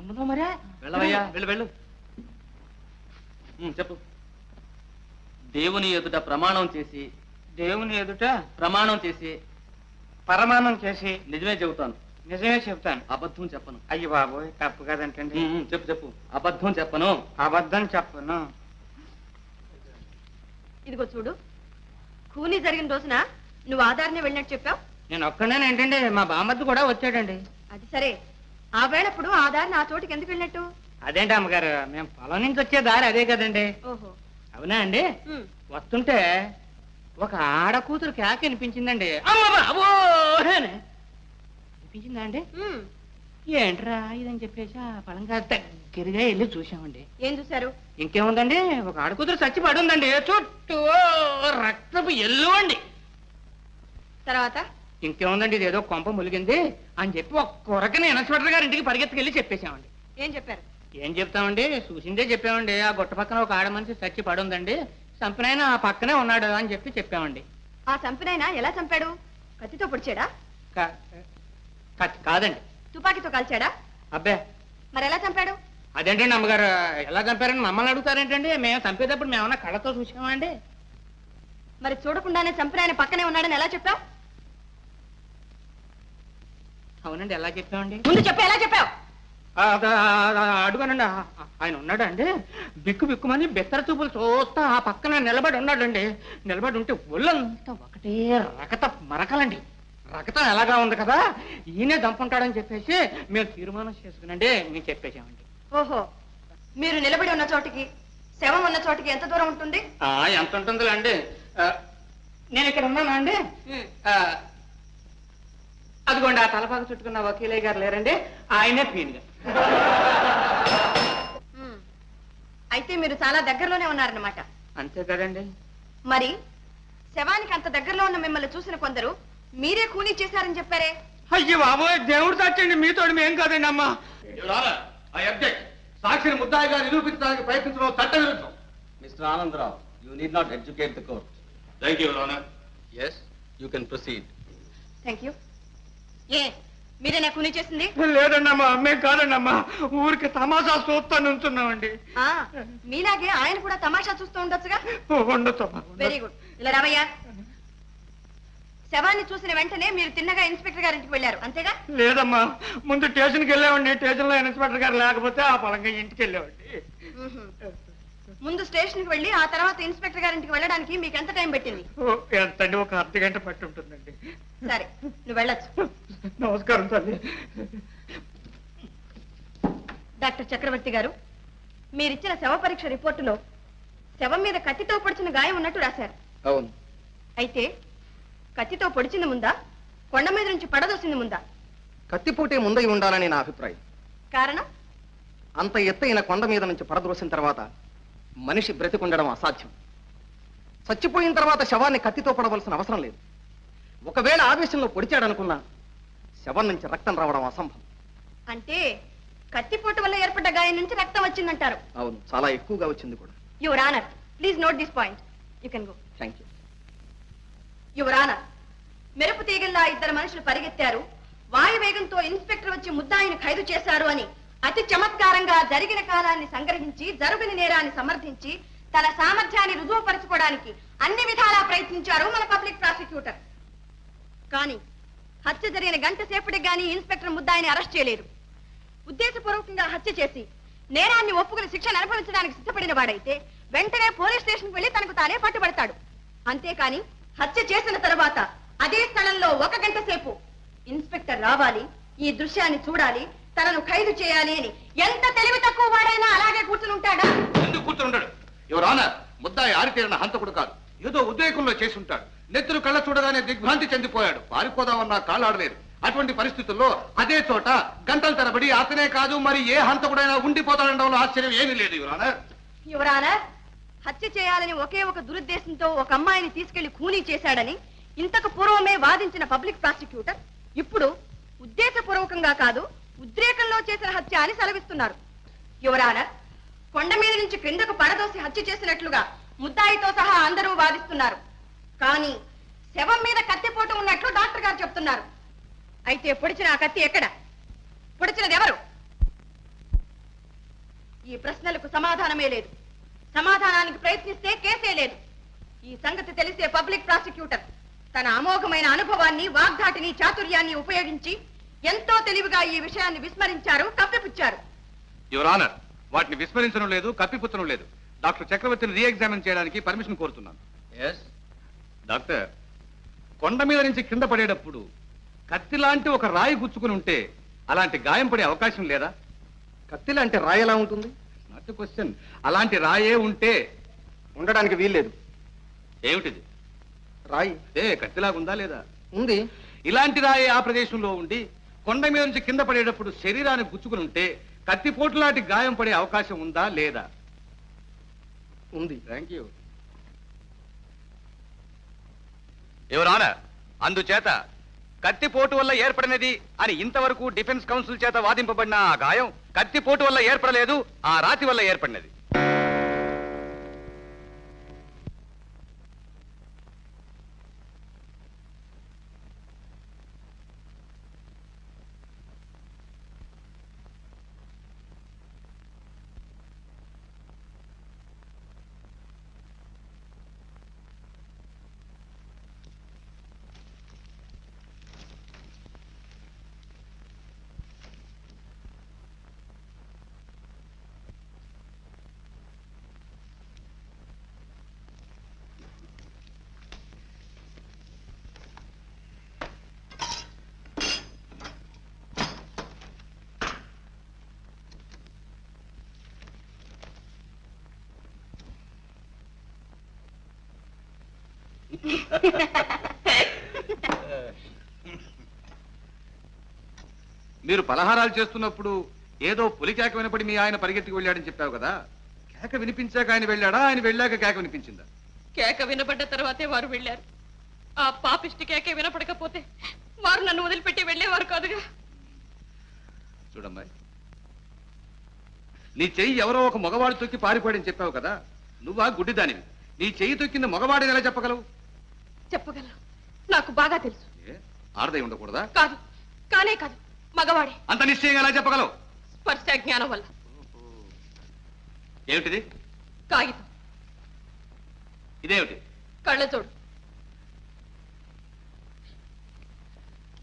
ఉండదు మరే. వెళ్ళవయ్యా, వెళ్ళు వెళ్ళు. చెప్పు. దేవుని ఎదుట ప్రమాణం చేసి, దేవుని ఎదుట ప్రమాణం చేసి, పరమాణం చేసి నిజమే చెబుతాను, నిజమే చెప్తాను, అబద్ధం చెప్పను. అయ్యి బాబోయ్, తప్పు కదంటండి. చెప్పు చెప్పు. అబద్ధం చెప్పను. అబద్ధం చెప్పను. ఇదిగో చూడు, కూలీ జరిగిన రోజున నువ్వు ఆధార్నే వెళ్ళినట్టు చెప్పావు. నేను ఒక్కడే ఏంటండి, మా బామ్మద్దు కూడా వచ్చాడండి. అది సరే, ఆ వేళప్పుడు ఆధార్ నా చోటికి ఎందుకు వెళ్ళినట్టు? అదేంటి అమ్మగారు, మేము పొలం నుంచి వచ్చే దారి అదే కదండి. ఓహో, అవునా అండి? వస్తుంటే ఒక ఆడ కూతురు కేక వినిపించిందండి. అమ్మ బాబో అనిపించిందా అండి? ఏంట్రా ఇదని చెప్పేసి ఆ పొలంగా దగ్గరగా వెళ్ళి చూసామండి. ఏం చూశారు? ఇంకేముందండి, ఒక ఆడ కూతురు చచ్చి పడి ఉందండి, చుట్టూ రక్తపు ఎల్లు అండి. తర్వాత ఇంకేముందండి, ఇదేదో కొంప ములిగింది అని చెప్పి ఒక్కరకనే ఇన్స్పెక్టర్ గారి ఇంటికి పరిగెత్తుకెళ్ళి చెప్పేశామండి. ఏం చెప్పారు? ఏం చెప్తామండి, చూసిందే చెప్పామండి. ఆ గుట్ట పక్కన ఒక ఆడ మనిషి చచ్చి పడి ఉందండి, చంపినైనా ఆ పక్కనే ఉన్నాడు అని చెప్పి చెప్పామండి. ఆ చంపినైనా ఎలా చంపాడు? కత్తితో పొడిచాడా? కాదండి, తుపాకీతో కాల్చాడా? అబ్బే, మరి ఎలా చంపాడు? అదేంటండి అమ్మగారు, ఎలా చంపారని మమ్మల్ని అడుగుతారేంటండి? మేము చంపేటప్పుడు మేమన్నా కళ్ళతో చూసామా అండి? మరి చూడకుండానే చంపినాయన పక్కనే ఉన్నాడని ఎలా చెప్పావు? అవునండి, ఎలా చెప్పామండి? ముందు చెప్పు, ఎలా చెప్పావు? అడుగునండి, ఆయన ఉన్నాడండి, బిక్కు బిక్కుమని బెత్తర చూపులు చూస్తా ఆ పక్కన నిలబడి ఉన్నాడండి. నిలబడి ఉంటే ఒళ్ళంతా ఒకటే రకత మరకలండి. రకతం ఎలాగా ఉంది కదా, ఈయనే దంపుంటాడని చెప్పేసి మేము తీర్మానం చేసుకునండి మేము చెప్పేసామండి. ఓహో, మీరు నిలబడి ఉన్న చోటికి శవం ఉన్న చోటికి ఎంత దూరం ఉంటుంది? ఎంత ఉంటుందిలే అండి. నేను ఇక్కడ ఉన్నానా అండి? అదిగోండి ఆ తలపాకు చుట్టుకున్న వకీలయ్య గారు లేరండి, ఆయనే పీనుగా. అయితే మీరు చాలా దగ్గరలోనే ఉన్నారన్నమాట. అంతే కదండి. మరి శవానికి అంత దగ్గరలో ఉన్న మిమ్మల్ని చూసిన కొందరు మీరే కూనీ చేశారని చెప్పారే? అయ్యో బాబోయ్, దేవుడు సాక్షండి, మీతోటి మేం కాదండి అమ్మా. సాక్షిని ముద్దాయిగా నిరూపించడానికి ప్రయత్నించడం చట్ట విరుద్ధం. Mister Anandarao, you need not educate the court. Thank you, your honour. Yes, you can proceed. Thank you. ఏ మీరేనా కూనీ చేసింది? లేదండి అమ్మా, మేము కాదండి అమ్మా, ఊరికి తమాషా చూస్తా నుంచున్నామండి. మీలాగే ఆయన కూడా తమాషా చూస్తూ ఉండొచ్చుగా. ఉండొచ్చు. Very good. ఇలా రావయ్యా. శవాన్ని చూసిన వెంటనే మీరు తిన్నగా ఇన్స్పెక్టర్ గారింటికి వెళ్ళారు, అంతేగా? లేదమ్మా, ముందు స్టేషన్కి వెళ్ళామండి. స్టేషన్ లో ఇన్స్పెక్టర్ గారు లేకపోతే ఆ పలంగా ఇంటికి వెళ్ళామండి. ముందు స్టేషన్ కి వెళ్ళి ఆ తర్వాత ఇన్స్పెక్టర్ గారింటికి వెళ్ళడానికి మీకు ఎంత టైం పెట్టింది? ఎంతండి, ఒక అర్ధగంట పట్టి ఉంటుందండి. సరే, నువ్వు వెళ్ళొచ్చు. నమస్కారం తల్లి. డాక్టర్ చక్రవర్తి గారు, మీరిచ్చిన శవ పరీక్ష రిపోర్టులో శవం మీద కత్తితో పొడిచిన గాయం ఉన్నట్టు రాశారు. అవును. అయితే కత్తితో పొడిచింది ముందా, కొండ మీద నుంచి పడదోసింది ముందా? కత్తిపోటే ముందై ఉండాలని నా అభిప్రాయం. కారణం? అంత ఎత్తైన కొండ మీద నుంచి పడద్రోసిన తర్వాత మనిషి బ్రతికుండడం అసాధ్యం. చచ్చిపోయిన తర్వాత శవాన్ని కత్తితో పడవలసిన అవసరం లేదు. ఒకవేళ ఆవేశంలో పొడిచాడనుకున్నా శవం నుంచి రక్తం రావడం అసంభవం. అంటే కత్తిపోటు వల్ల ఏర్పడ్డ గాయం నుంచి రక్తం వచ్చిందంటారు? అవును, చాలా ఎక్కువగా వచ్చింది కూడా. Your honour, please note this point. You can go. Thank you. Your honour, మెరుపు తీగల్లా ఇద్దరు మనుషులు పరిగెత్తారు, వాయువేగంతో ఇన్స్పెక్టర్ వచ్చి ముద్దాయిని ఖైదు చేశారు అని అతి చమత్కారంగా జరిగిన కాలాన్ని సంగ్రహించి జరుగుని నేరాన్ని సమర్థించి తన సామర్థ్యాన్ని రుజువుపరచుకోవడానికి అన్ని విధాలా ప్రయత్నించారు మన పబ్లిక్ ప్రాసిక్యూటర్. కానీ హత్య జరిగిన గంట సేపటికి గానీ ఇన్స్పెక్టర్ ముద్దాయిని అరెస్ట్ చేయలేదు. ఉద్దేశపూర్వకంగా హత్య చేసి నేరాన్ని ఒప్పుకుని శిక్షను అనుభవించడానికి సిద్ధపడిన వాడైతే వెంటనే పోలీస్ స్టేషన్కి వెళ్లి తనకు తానే పట్టుబడతాడు. అంతేకాని హత్య చేసిన తరువాత అదే స్థలంలో 1 గంట సేపు ఇన్స్పెక్టర్ రావాలి, ఈ దృశ్యాన్ని చూడాలి, తనను ఖైదు చేయాలి అని ఎంత తెలివి తక్కువ వాడైనా అలాగే కూర్చుని ఉంటాడా? ఎందుకు కూర్చుని ఉండడు? యువర్ ఆనర్, ముద్దాయి ఆరితేరిన హంతకుడు కాదు, ఏదో ఉద్రేకంలో చేసి ఉంటాడు. నెత్తురు కళ్ళ చూడగానే దిగ్భ్రాంతి చెందిపోయాడు. పారిపోదామన్నా కాళ్ళాడలేదు. అటువంటి పరిస్థితుల్లో అదే చోట గంటల తరబడి అతనే కాదు మరి ఏ హంతకుడైనా ఉండిపోతాడనడంలో ఆశ్చర్యం ఏమీ లేదు. యువర్ ఆనర్, యువర్ ఆనర్, హత్య చేయాలని ఒకే ఒక దురుద్దేశంతో ఒక అమ్మాయిని తీసుకెళ్లి ఖూనీ చేశాడని ఇంతకు పూర్వమే వాదించిన పబ్లిక్ ప్రాసిక్యూటర్ ఇప్పుడు ఉద్దేశపూర్వకంగా కాదు ఉద్రేకంలో చేసిన హత్య అని సెలవిస్తున్నారు. యువర్ ఆనర్, కొండ మీద నుంచి క్రిందకు పడదోసి హత్య చేసినట్లుగా ముద్దాయితో సహా అందరూ వాదిస్తున్నారు. కానీ శవం మీద కత్తిపోటు ఉన్నట్లు డాక్టర్ గారు చెప్తున్నారు. అయితే పొడిచిన ఆ కత్తి ఎక్కడ? పొడిచినది ఎవరు? ఈ ప్రశ్నలకు సమాధానమే లేదు. సమాధానానికి ప్రయత్నిస్తే కేసే లేదు. ఈ సంగతి తెలిసే పబ్లిక్ ప్రాసిక్యూటర్ తన అమోఘమైన అనుభవాన్ని, వాగ్ధాటిని, చాతుర్యాన్ని ఉపయోగించి ఎంతో తెలివిగా ఈ విషయాన్ని విస్మరించారు, కప్పిపుచ్చారు. యువర్ ఆనర్, వాటిని విస్మరించడం లేదు, కప్పిపుచ్చడం లేదు. డాక్టర్ చక్రవర్తిని రీఎగ్జామిన్ చేయడానికి పర్మిషన్ కోరుతున్నాను. ఎస్ డాక్టర్, కొండ మీద నుంచి కింద పడేటప్పుడు కత్తి లాంటి ఒక రాయి గుచ్చుకుని ఉంటే అలాంటి గాయం పడే అవకాశం లేదా? కత్తి లాంటి రాయి ఎలా ఉంటుంది? Not question. అలాంటి రాయే ఉంటే ఉండడానికి వీల్లేదు. ఏమిటిది? రాయి కత్తిలాగుందా లేదా? ఉంది. ఇలాంటి రాయే ఆ ప్రదేశంలో ఉండి కొండ మీద నుంచి కింద పడేటప్పుడు శరీరాన్ని గుచ్చుకుని ఉంటే కత్తిపోటు లాంటి గాయం పడే అవకాశం ఉందా లేదా? ఉంది. Thank you. యువర్ ఆనర్, అందుచేత కత్తిపోటు వల్ల ఏర్పడినది అని ఇంతవరకు డిఫెన్స్ కౌన్సిల్ చేత వాదింపబడిన ఆ గాయం కత్తిపోటు వల్ల ఏర్పడలేదు, ఆ రాతి వల్ల ఏర్పడినది. మీరు పలహారాలు చేస్తున్నప్పుడు ఏదో పులి కేక వినపడి మీ ఆయన పరిగెత్తికి వెళ్ళాడని చెప్పావు కదా, కేక వినిపించాక ఆయన వెళ్ళాడా, ఆయన వెళ్ళాక కేక వినిపించిందా? కేక వినబడ్డ తర్వాతే వారు వెళ్ళారు. ఆ పాపిష్టి కేకే వినపడకపోతే వారు నన్ను వదిలిపెట్టి వెళ్ళేవారు కాదుగా. చూడమ్మాయి, నీ చెయ్యి ఎవరో ఒక మగవాడు తొక్కి పారిపోయాడని చెప్పావు కదా, నువ్వా గుడ్డిదానివి. నీ చెయ్యి తొక్కింది మగవాడిని ఎలా చెప్పగలవు? చెప్పగలరు, నాకు బాగా తెలుసు. ఆడదై ఉండకూడదా? కాదు, కానే కాదు, మగవాడే. అంత నిశ్చయంగా ఎలా చెప్పగలవు? స్పర్శ జ్ఞానం వల్ల. ఏమిటిది? కాగితం. ఇదేమిటి? కళ్ళజోడు.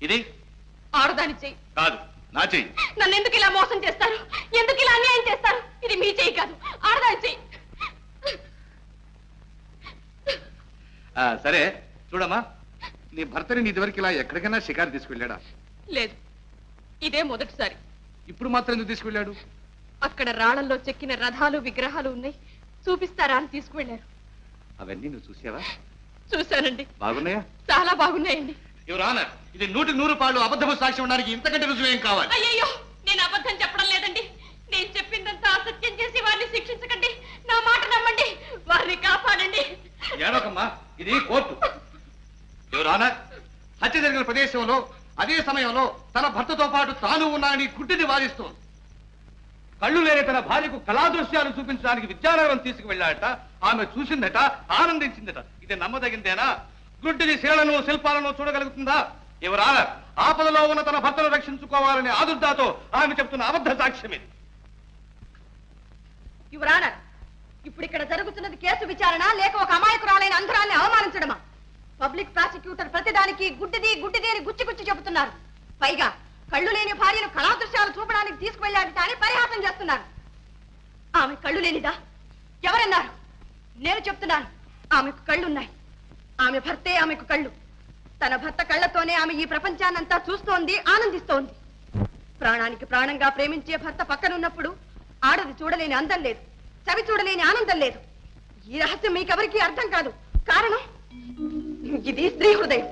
ఇది ఆడదాని చెయ్యి. కాదు, నా చెయ్యి. నన్ను ఎందుకు ఇలా మోసం చేస్తారు? ఎందుకు ఇలా అన్యాయం చేస్తారు? ఇది మీ చెయ్యి కాదు, ఆడదాని చెయ్యి. సరే చూడమ్మా, నీ భర్తని నీ ఇదివరకు ఇలా ఎక్కడికైనా షికారు తీసుకెళ్ళాడా? లేదు, ఇదే మొదటిసారి. ఇప్పుడు మాత్రం ఎందుకు తీసుకెళ్ళాడు? అక్కడ రాళ్లలో చెక్కిన రథాలు విగ్రహాలు ఉన్నాయి, చూపిస్తారా అని తీసుకువెళ్ళారు. అవన్నీ నువ్వు చూసావా? చూశానండి. బాగున్నాయా? చాలా బాగున్నాయండి. ఎవరు ఆనర్, ఇది 100% అబద్ధము సాక్ష్యం ఉండడానికి ఇంతకంటే రుజువు ఏం కావాలి? అయ్యయ్యో, నేను అబద్ధం చెప్పడం లేదండి. నేను చెప్పిందంతా అసత్యం చేసి వారిని శిక్షించకండి. నా మాట నమ్మండి, వారిని కాపాడండి. ఏడోకమ్మా, ఇది కోర్టు. ఎవరు ఆనర్, హత్య జరిగిన ప్రదేశంలో అదే సమయంలో తన భర్తతో పాటు తాను ఉన్నానని గుడ్డిని వాదిస్తోంది. కళ్ళు లేని తన భార్యకు కళాదృశ్యాలు చూపించడానికి విద్యానగరం తీసుకువెళ్ళాడట. ఆమె చూసిందట, ఆనందించిందట. ఇది నమ్మదగిందేనా? గుడ్డిని శిలను శిల్పాలను చూడగలుగుతుందా? ఎవరు ఆనర్, ఆపదలో ఉన్న తన భర్తను రక్షించుకోవాలని ఆదుర్దాతో ఆమె చెప్తున్న అబద్ధ సాక్ష్యం ఇది. యువరాన, ఇప్పుడు ఇక్కడ జరుగుతున్నది కేసు విచారణ లేక ఒక అమాయకురాలైన అంధరాన్ని అవమానించడమా? పబ్లిక్ ప్రాసిక్యూటర్ ప్రతిదానికి గుడ్డిది గుడ్డిది అని గుచ్చి గుచ్చి చెబుతున్నారు. పైగా కళ్ళు లేని భార్యను కళాదృశ్యాలు చూపడానికి తీసుకువెళ్ళాడట అని పరిహాసం చేస్తున్నారు. ఆమె కళ్ళు లేనిదా? ఎవరన్నారు? నేను చెప్తున్నాను, ఆమెకు కళ్ళున్నాయి. ఆమె భర్తే ఆమెకు కళ్ళు. తన భర్త కళ్ళతోనే ఆమె ఈ ప్రపంచాన్నంతా చూస్తోంది, ఆనందిస్తోంది. ప్రాణానికి ప్రాణంగా ప్రేమించే భర్త పక్కనున్నప్పుడు ఆడది చూడలేని అందం లేదు, చవి చూడలేని ఆనందం లేదు. ఈ రహస్యం మీకెవరికీ అర్థం కాదు. కారణం ఇది స్త్రీ హృదయం.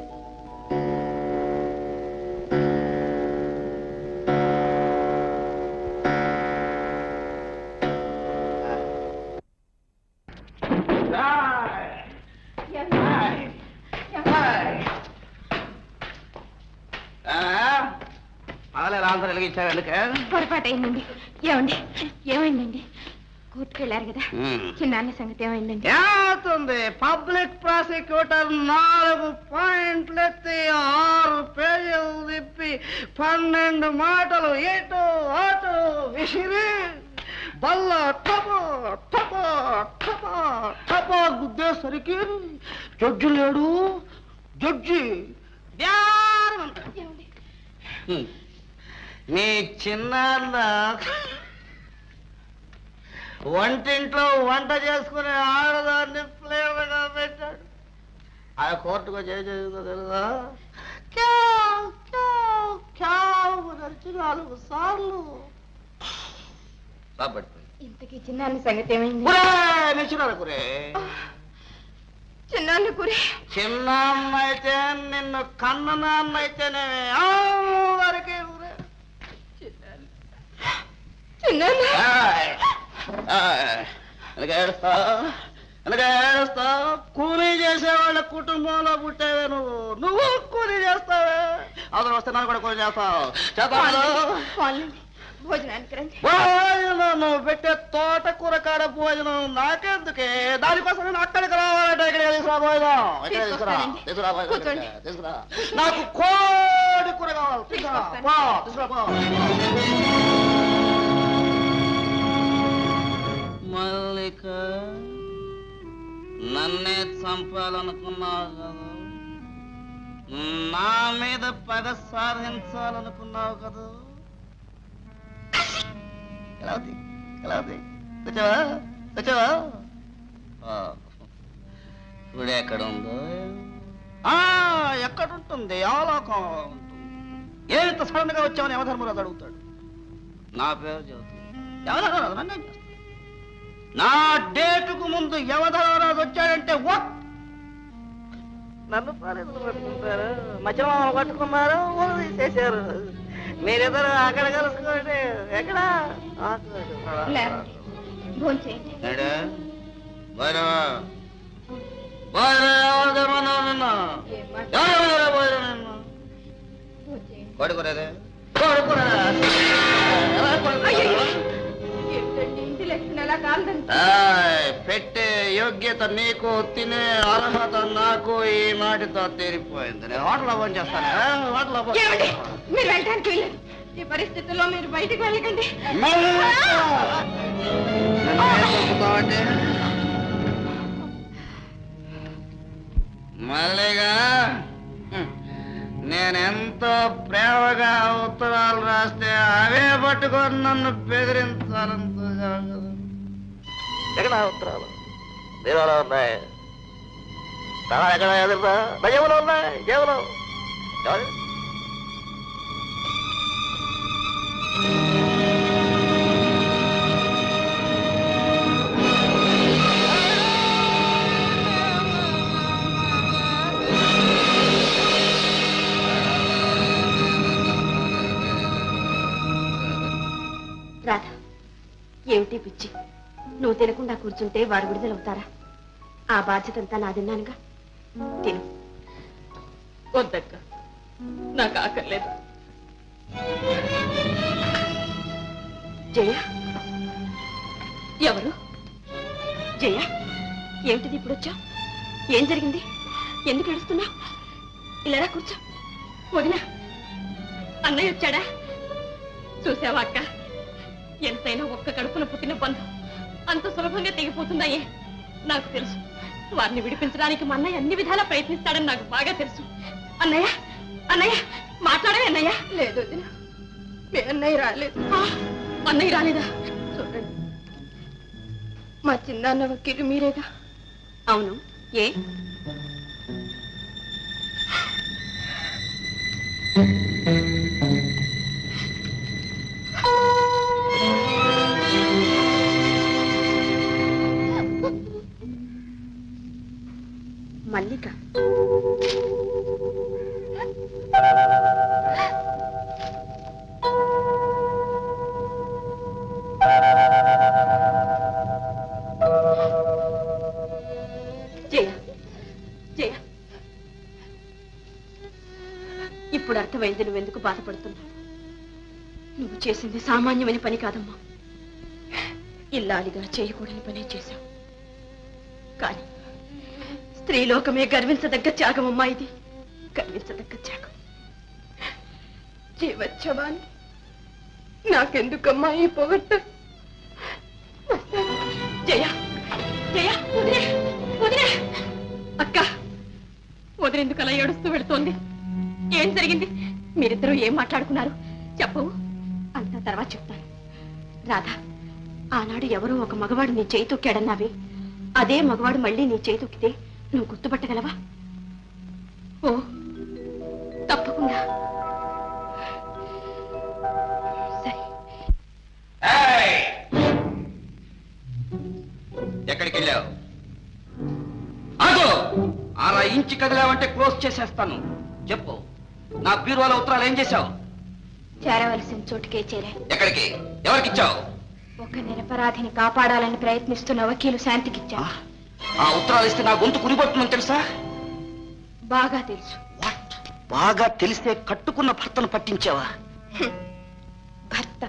ఆంధ్ర వెలిగించావు ఎందుకు? పొరపాటు అయిందండి. ఏమండి, ఏమైందండి? కోర్టుకు వెళ్ళారు కదా, చిన్నాన్న సంగతి ఏమైందండి? ఏమవుతుంది? పబ్లిక్ ప్రాసిక్యూటర్ 4 పాయింట్లు ఎత్తి 6 పేజీలు తిప్పి 12 మాటలు ఇటు అటు విసిరి బల్ల టపో టపో టపో టపో గుద్దేసరికి జడ్జి లేడు. జడ్జి మీ చిన్నాన్న వంటింట్లో వంట చేసుకునే ఆడదాన్ని ప్లేయర్గా పెట్టాడు. ఆ కోర్టుకు చేసేదో తెలుసా? 4 సార్లు. ఇంతకీ చిన్నాన్న సంగతి ఏమైంది? చిన్నాన్న కురే చిన్నాన్న అయితే నిన్ను కన్న నాన్న అయితేనే అందరికీ ఏడుస్తా. కూలీ చేసేవాళ్ళ కుటుంబంలో పుట్టేవే నువ్వు కూలీ చేస్తావే. అందరూ వస్తే నన్ను కూడా కూలీ చేస్తావు. భోజనానికి రండి. భోజనం నువ్వు పెట్టే తోటకూర కాడ భోజనం నాకెందుకే? దానికోసం నేను అక్కడికి రావాలంటే ఇక్కడ తీసుకురా భోజనం. ఇక్కడ తీసుకురా తీసుకురా. నాకు కోడి కూర కావాలి. తీసుకురా. మల్లిక, నన్నే చంపాలనుకున్నావు కదా, నా మీద పగ సాధించాలనుకున్నావు కదా. ఇప్పుడు ఎక్కడ ఉందో? ఎక్కడుంటుంది? అవలోకం ఉంటుంది. ఏంత సడన్ గా వచ్చామని యమధర్మరాజు అడుగుతాడు. నా పేరు చెబుతుంది. యమధర్మరాజు నన్నేం చేస్తాడు? నా డేటుకు ముందు యమధర్మరాజు వచ్చాడంటే నన్ను పోలీసులు పట్టుకుంటారు, మధ్యమామలు పట్టుకున్నారు, ఊరు తీసేశారు. మీరిద్దరు అక్కడ కలుసుకోండి. ఎక్కడ భోంచేయండి. ఏమిటండి ఇంటి లక్షణం ఎలా కాలదండి? పెట్టే యోగ్యత నీకు, తినే అర్హత నాకు ఈ నాటితో తీరిపోయింది. నేను హోటల్లో ఫోన్ చేస్తాను. హోటల్లో ఫోన్ ఏమండి? మీరు వెళ్ళడానికి వీల్లేదు. ఈ పరిస్థితుల్లో మీరు బయటికి వెళ్ళకండి. మల్లిగా నేనెంతో ప్రేమగా ఉత్తరాలు రాస్తే అవే పట్టుకొని నన్ను బెదిరించాలంతో ఎక్కడ ఉత్తరాలు దీనిలో ఉన్నాయి? తల ఎక్కడ ఎదురుతా? జేబులో ఉన్నాయి. జేబులో ఎవరు? రాధ, ఏమిటి పిచ్చి? నువ్వు తినకుండా కూర్చుంటే వారు విడుదలవుతారా? ఆ బాధ్యత అంతా నా తిన్నానుగా. తిను. వద్దక్క, నాకు ఆకర్లేదు. జయ, ఎవరు? జయ, ఏమిటిది ఇప్పుడు వచ్చా? ఏం జరిగింది? ఎందుకు ఏడుస్తున్నావు? ఇలా కూర్చో. వదినా, అన్నయ్య వచ్చాడా? చూసావా అక్క, ఎంతైనా ఒక్క కడుపున పుట్టిన బంధం అంత సులభంగా తెగిపోతున్నాయే. నాకు తెలుసు, వారిని విడిపించడానికి మా అన్నయ్య అన్ని విధాలా ప్రయత్నిస్తాడని నాకు బాగా తెలుసు. అన్నయ్య, అన్నయ్య మాట్లాడవే అన్నయ్య. లేదు వదినా, మీ అన్నయ్య రాలేదు. అన్నయ్య రాలేదా? చూడండి, మా చిన్నాన్న వకీలు మీరేగా? అవును. ఏ? మల్లిక, జయ, జయ, ఇప్పుడు అర్థమైంది నువ్వెందుకు బాధపడుతున్నావు. నువ్వు చేసింది సామాన్యమైన పని కాదమ్మా. ఇల్లాలిగా చేయకూడని పనే చేశావు. కానీ స్త్రీలోకమే గర్వించదగ్గ త్యాగమమ్మా ఇది. గర్వించదగ్గ త్యాగం. జీవచ్చవాన్ని నాకెందుకమ్మా ఈ పొగట్ట? జయ, జయ, వదిలే, వదిలే. అక్క, వదిలేందుకు అలా ఏడుస్తూ వెళుతోంది? ఏం జరిగింది? మీరిద్దరూ ఏం మాట్లాడుకున్నారు? చెప్పు. అంతా తర్వాత చెప్తాను. రాధా, ఆనాడు ఎవరో ఒక మగవాడు నీ చేయి తొక్కాడన్నావి. అదే మగవాడు మళ్ళీ నీ చేయి తొక్కితే నువ్వు గుర్తుపట్టగలవా? ఓ, తప్పకుండా. సరే. ఎక్కడికి వెళ్ళావు? ఆగు! అలా ఇంచి కదిలావంటే క్లోజ్ చేసేస్తాను. చెప్పు, నా బీరువాల ఉత్తరాలు ఏం చేశావు? చేరవలసిన చోటుకే చేరా. ఎక్కడికి? ఎవరికిచ్చావు? ఒక నిరపరాధిని కాపాడాలని ప్రయత్నిస్తున్న వకీలు శాంతికిచ్చా. ఆ ఉత్తరాలు ఇస్తే నా గొంతు కురిపడుతుందని తెలుసా? బాగా తెలుసు. బాగా తెలిస్తే కట్టుకున్న భర్తను పట్టించావా? భర్త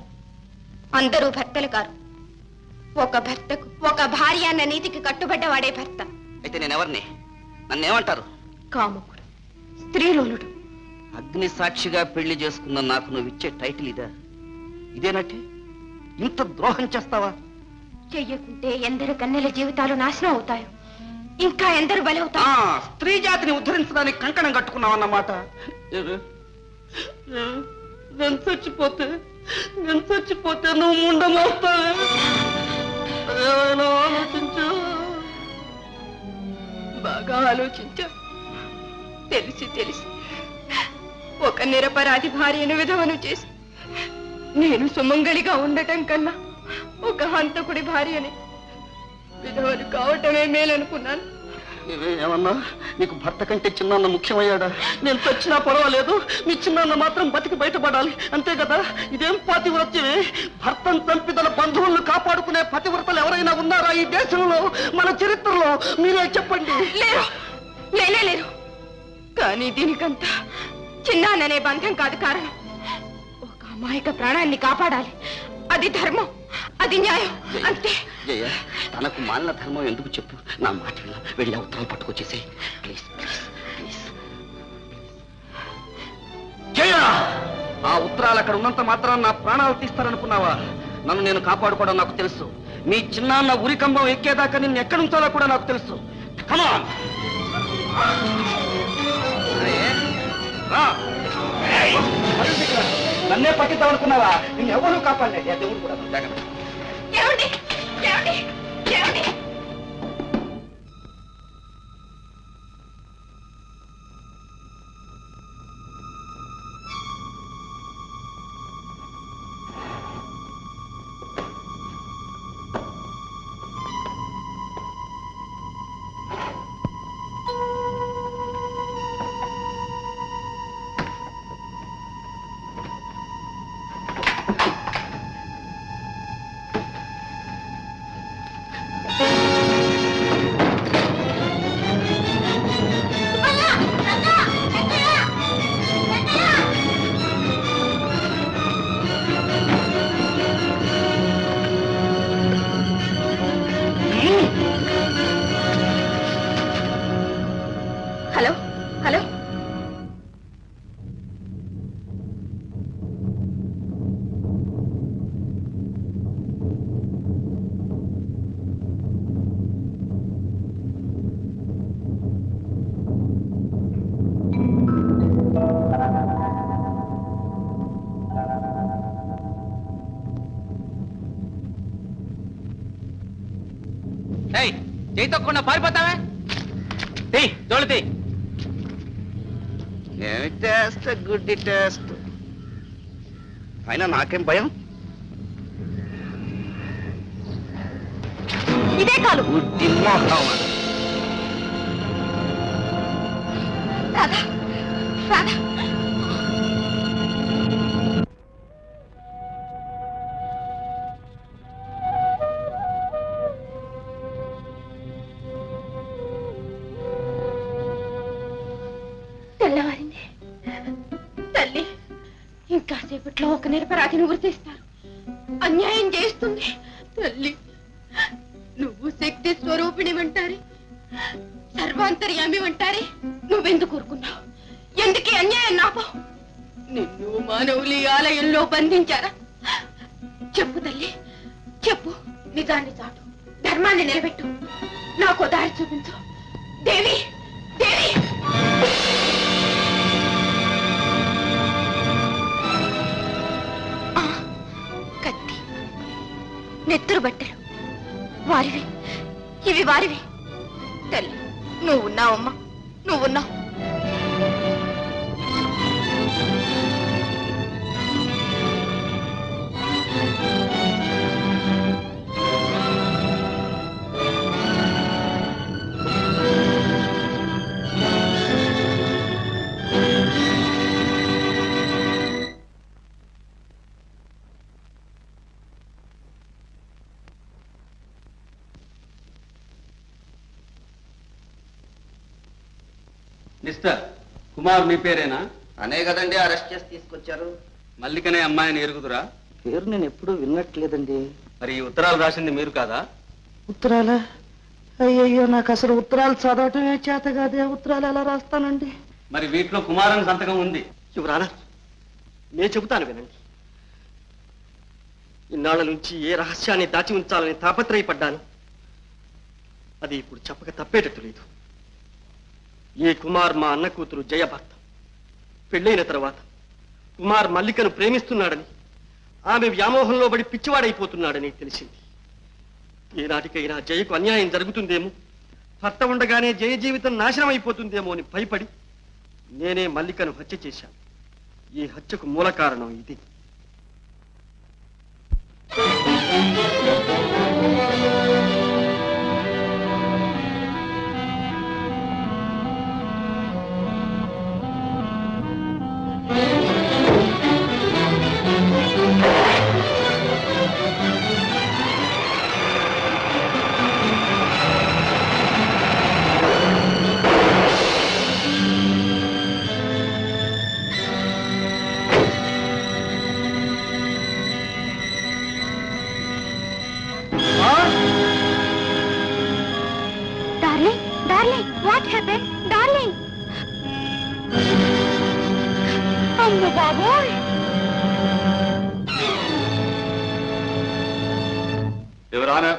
అందరూ భర్తలు కారు. ఒక భర్తకు ఒక భార్య అన్న నీతికి కట్టుబడ్డవాడే భర్త. అయితే నేనెవరిని? నన్నేమంటారు? కాముకుడు, స్త్రీలోలుడు. అగ్ని సాక్షిగా పెళ్లి చేసుకున్న నాకు నువ్వు ఇచ్చే టైటిల్ ఇదా? ఇదేనట్టే? ఇంత ద్రోహం చేస్తావా? చెయ్యకుంటే ఎందరు కన్నెల జీవితాలు నాశనం అవుతాయి. ఇంకా ఎందరు బలవుతారు. స్త్రీ జాతిని ఉద్ధరించడానికి కంకణం కట్టుకున్నావన్నమాట. నేను చచ్చిపోతే నువ్వు ముండమోస్తావే. ఆలోచించు. బాగా ఆలోచించా. తెలిసి ఒక నిరపరాధి భార్యను విధవను చేసి నేను సుమంగళిగా ఉండటం కన్నా ఒక హంతకుడి భార్యని విధవను కావటమే మేలనుకున్నాను. ఏమన్నా నీకు భర్త కంటే చిన్నాన్న ముఖ్యమయ్యాడా? నేను చచ్చినా పర్వాలేదు, మీ చిన్నాన్న మాత్రం బతికి బయటపడాలి, అంతే కదా? ఇదేం పతివ్రత్యమే? భర్తను చంపి తన బంధువులను కాపాడుకునే పతివ్రతలు ఎవరైనా ఉన్నారా ఈ దేశంలో, మన చరిత్రలో? మీరే చెప్పండి. లేరు, లేనే లేరు. కానీ దీనికంతా చిన్నాననే బంధం కాదు కారణం. ఒక అమాయక ప్రాణాన్ని కాపాడాలి, అది ధర్మం, అది న్యాయం, అంతే. జయ, తనకు మాలిన ధర్మం ఎందుకు చెప్పు? నా మాట వెళ్ళి ఉత్తరాలు పట్టుకొచ్చేసే ప్లీజ్ ప్లీజ్ ప్లీజ్. జయ, ఆ ఉత్తరాలు అక్కడ ఉన్నంత మాత్రం నా ప్రాణాలు తీస్తారనుకున్నావా? నన్ను నేను కాపాడుకోవడం నాకు తెలుసు. మీ చిన్నాన్న ఉరికంబం ఎక్కేదాకా నిన్ను ఎక్కడి ఉంచాలో కూడా నాకు తెలుసు. కమాన్, నన్నే పట్టిద్దామనుకున్నావా? నిన్ను ఎవరు కాపాడలేదు, దేవుడు కూడా. ఏమండి, ఏమండి, ఏమండి? హలో హలో, చేయి తప్పకుండా పారిపోతావే? జోళి ఏమి టేస్ట్, గుడ్డి టేస్ట్. అయినా నాకేం భయం. ఇదే కాలు. గుడ్డి మోహం. రాధా, రాధా. తెల్లవారింది. తల్లి, ఇంకాసేపట్లో ఒక నిరపరాధిని గుర్తిస్తారు. అన్యాయం చేస్తుంది. తల్లి, నువ్వు శక్తి స్వరూపిణి అంటారే, సర్వాంతర్యామి అంటారే, నువ్వెందుకు ఊరుకున్నావు? ఎందుకే అన్యాయం నాపో? నిన్ను మానవులు ఈ ఆలయంలో బంధించారా? చెప్పు తల్లి, చెప్పు. నిజాన్ని చాటు, ధర్మాన్ని నిలబెట్టు, నాకు దారి చూపించు. దేవి, దేవి. కత్తి, నెత్తురు బట్టలు వారివి, ఇవి వారివి. తల్లి, నువ్వున్నావమ్మా, నువ్వున్నావు. మిస్టర్ కుమార్ మీ పేరేనా? అనే కదండి అరెస్ట్ చేసి తీసుకొచ్చారు. మల్లికనే అమ్మాయిని ఎరుగుదురా? పేరు నేను ఎప్పుడూ విన్నట్లేదండి. మరి ఈ ఉత్తరాలు రాసింది మీరు కాదా? ఉత్తరాలా? అయ్యయ్యో, నాకు అసలు ఉత్తరాలు చదవటమే చేత కాదే. ఉత్తరాలు ఎలా రాస్తానండి? మరి వీటిలో కుమారన్ సంతకం ఉంది. యువరానా, నేను చెబుతాను వినండి. ఇన్నాళ్ళ నుంచి ఏ రహస్యాన్ని దాచి ఉంచాలని తాపత్రయపడ్డాను. అది ఇప్పుడు చెప్పక తప్పేటట్టు లేదు. ఈ కుమార్ మా అన్న కూతురు జయ భర్త. పెళ్ళైన తర్వాత కుమార్ మల్లికను ప్రేమిస్తున్నాడని, ఆమె వ్యామోహంలో పడి పిచ్చివాడైపోతున్నాడని తెలిసింది. ఏనాటికైనా జయకు అన్యాయం జరుగుతుందేమో, భర్త ఉండగానే జయ జీవితం నాశనం అయిపోతుందేమో అని భయపడి నేనే మల్లికను హత్య చేశాను. ఈ హత్యకు మూల కారణం ఇది. డార్లింగ్ వాట్ హ్యాపెన్ డార్లింగ్ అమ్మ బాబోయ్ ఎవరానా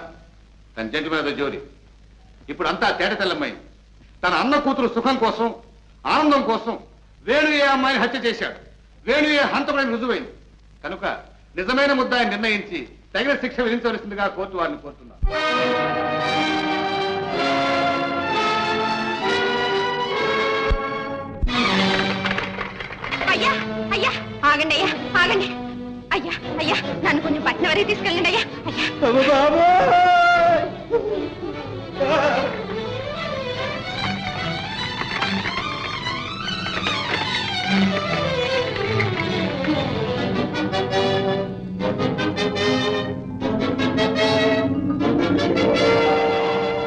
తన జంటి మీద జోరి ఇప్పుడు అంతా తేట తెల్లమ్మాయి తన అన్న కూతురు సుఖం కోసం ఆనందం కోసం వేణు ఏ అమ్మాయిని హత్య చేశాడు వేణు ఏ హంతకుడని రుజువైంది కనుక నిజమైన ముద్దాన్ని నిర్ణయించి తగిన శిక్ష విధించవలసిందిగా కోర్టు వారిని కోరుతున్నారు. అయ్యా అయ్యా ఆగండి అయ్యా ఆగండి అయ్యా అయ్యా నన్ను కొంచెం పట్నం వరకు తీసుకెళ్ళండి అయ్యా అయ్యా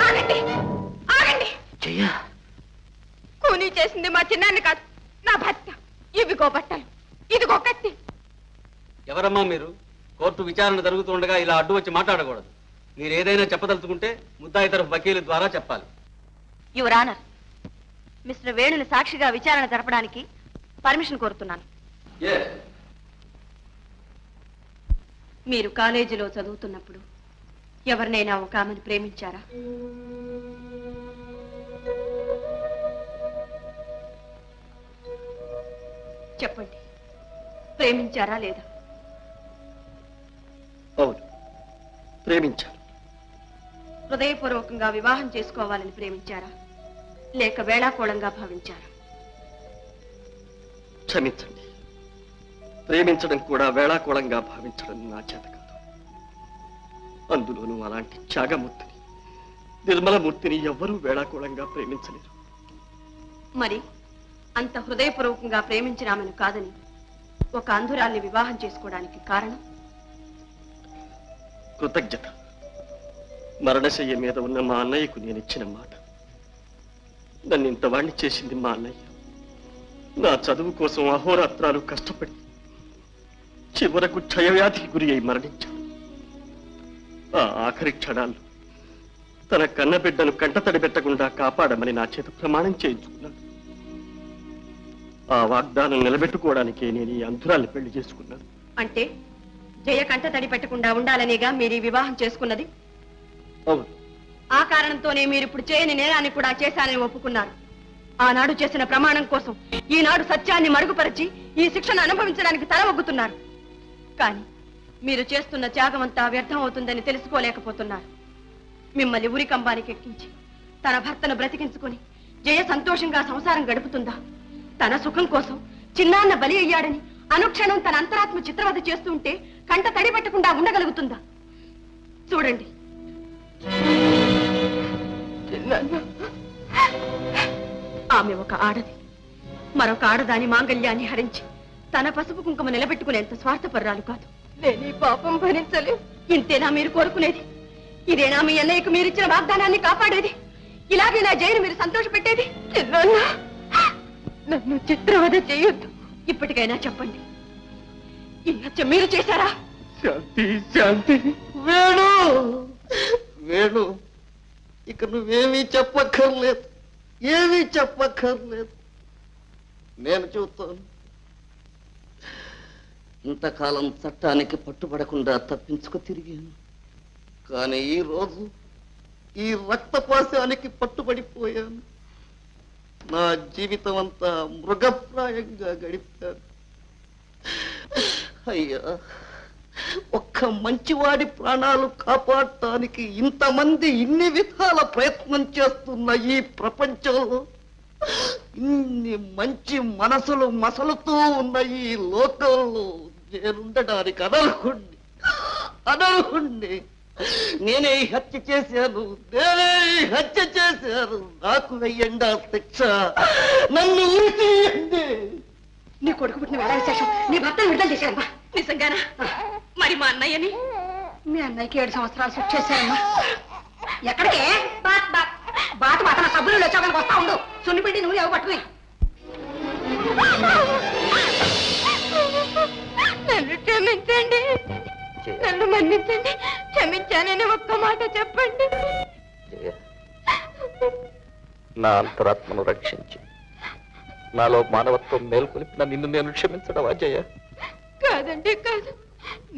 ఆగండి ఆగండి కూనీ చేసింది మా చిన్నాన్ని కాదు నా భర్త ఇవిగో బట్టలు ఇదిగో కత్తి ఎవరమ్మా మీరు? కోర్టు విచారణ జరుగుతుండగా ఇలా అడ్డు వచ్చి మాట్లాడకూడదు. మీరు ఏదైనా చెప్పదలుచుకుంటే ముద్దాయి తరఫు వకీలు ద్వారా చెప్పాలి. యువర్ ఆనర్, మిస్టర్ వేణుని సాక్షిగా విచారణ జరపడానికి పర్మిషన్ కోరుతున్నాను. మీరు కాలేజీలో చదువుతున్నప్పుడు ఎవరినైనా ఒక ఆమెను ప్రేమించారా? చెప్పండి, ప్రేమించారా లేదా? అవును, ప్రేమించాను. హృదయపూర్వకంగా వివాహం చేసుకోవాలని ప్రేమించారా లేక వేళాకోళంగా భావించారా? క్షమించండి, ప్రేమించడం కూడా వేళాకోళంగా భావించడం నా చేత కాదు. అందులోనూ అలాంటి త్యాగమూర్తిని, నిర్మలమూర్తిని ఎవ్వరూ వేళాకోళంగా ప్రేమించలేరు. మరి అంత హృదయపూర్వకంగా ప్రేమించిన ఆమెను కాదని ఒక అంధురాల్ని వివాహం చేసుకోవడానికి కారణం? కృతజ్ఞత. మరణశయ్య మీద ఉన్న మా అన్నయ్యకు నేను ఇచ్చిన మాట. నన్ను ఇంతవాణ్ణి చేసింది మా అన్నయ్య. నా చదువు కోసం అహోరాత్రాలు కష్టపడి చివరకు క్షయవ్యాధికి గురి అయి మరణించాడు. ఆ ఆఖరి క్షణాల్లో తన కన్నబిడ్డను కంటతడి పెట్టకుండా కాపాడమని నా చేత ప్రమాణం చేయించుకున్నాడు. ఆ వాగ్దానం నిలబెట్టుకోవడానికే నేను ఈ అంధురాల్ని పెళ్లి చేసుకున్నాను. అంటే జయ కంట తడి పెట్టకుండా ఉండాలనేగా మీరు ఈ వివాహం చేసుకున్నది? అవును. ఆ కారణంతోనే మీరు ఇప్పుడు చేయని నేరాన్ని కూడా చేశానని ఒప్పుకున్నారు. ఆనాడు చేసిన ప్రమాణం కోసం ఈనాడు సత్యాన్ని మరుగుపరిచి ఈ శిక్షను అనుభవించడానికి తల ఒగ్గుతున్నారు. కానీ మీరు చేస్తున్న త్యాగమంతా వ్యర్థం అవుతుందని తెలుసుకోలేకపోతున్నారు. మిమ్మల్ని ఉరికంబానికి ఎక్కించి తన భర్తను బ్రతికించుకొని జయ సంతోషంగా సంసారం గడుపుతుందా? తన సుఖం కోసం చిన్నాన్న బలి అయ్యాడని అనుక్షణం తన అంతరాత్మ చిత్రవద చేస్తుంటే కంట తడి పెట్టకుండా ఉండగలుగుతుందా? చూడండి, ఆమె ఒక ఆడది మరొక ఆడదాని మాంగళ్యాన్ని హరించి తన పసుపు కుంకుమ నిలబెట్టుకునేంత స్వార్థపర్రాలు కాదు. నేను పాపం భరించలేదు. ఇంతేనా మీరు కోరుకునేది? ఇదేనా మీ అన్నయ్యకు మీరిచ్చిన వాగ్దానాన్ని కాపాడేది? ఇలాగే నా జైలు మీరు సంతోష పెట్టేది? నన్ను చిత్రవద చేయొద్దు. ఇప్పటికైనా చెప్పండి, ఈ హత్య మీరు చేశారా? శాంతి, శాంతి. వేణు, వేణు, ఇక నువ్వేమీ చెప్పక్కర్లేదు, ఏమీ చెప్పక్కర్లేదు. నేను చూస్తాను. ఇంతకాలం చట్టానికి పట్టుబడకుండా తప్పించుకు తిరిగాను. కానీ ఈ రోజు ఈ రక్తపాశానికి పట్టుబడిపోయాను. నా జీవితం అంతా మృగప్రాయంగా గడిపాను. అయ్యా, ఒక్క మంచివాడి ప్రాణాలు కాపాడటానికి ఇంతమంది ఇన్ని విధాల ప్రయత్నం చేస్తున్న ఈ ప్రపంచంలో ఇన్ని మంచి మనసులు మసలుతూ ఉన్న ఈ లోకంలో నేనుండడానికి అనర్హుణ్ణి, అనర్హుణ్ణి. నేనే ఈ హత్య చేశాను, నేనే ఈ హత్య చేశాను. నాకు వెయ్యండి ఆ శిక్ష, నన్ను ఊరితీయండి. నీ కొడుకు పుట్టిన వేళ విశేషం నీ భర్తను విడుదల చేశారమ్మా. నిజంగానా? మరి మా అన్నయ్యని? మీ అన్నయ్యకి 7 సంవత్సరాలు శిక్ష చేశారమ్మా. ఎక్కడికే? బాత బాత నా సబ్బులు వచ్చాక వస్తా ఉండు. సున్నిపిండి నువ్వు ఎవ పట్టుకుని. నన్ను క్షమించండి, నన్ను మన్నించండి. క్షమించానని ఒక్క మాట చెప్పండి. నా అంతరాత్మను రక్షించి నాలో మానవత్వం మేల్కొలిపిన నిన్ను నేను క్షమించడం అజయ. కాదండి కాదు,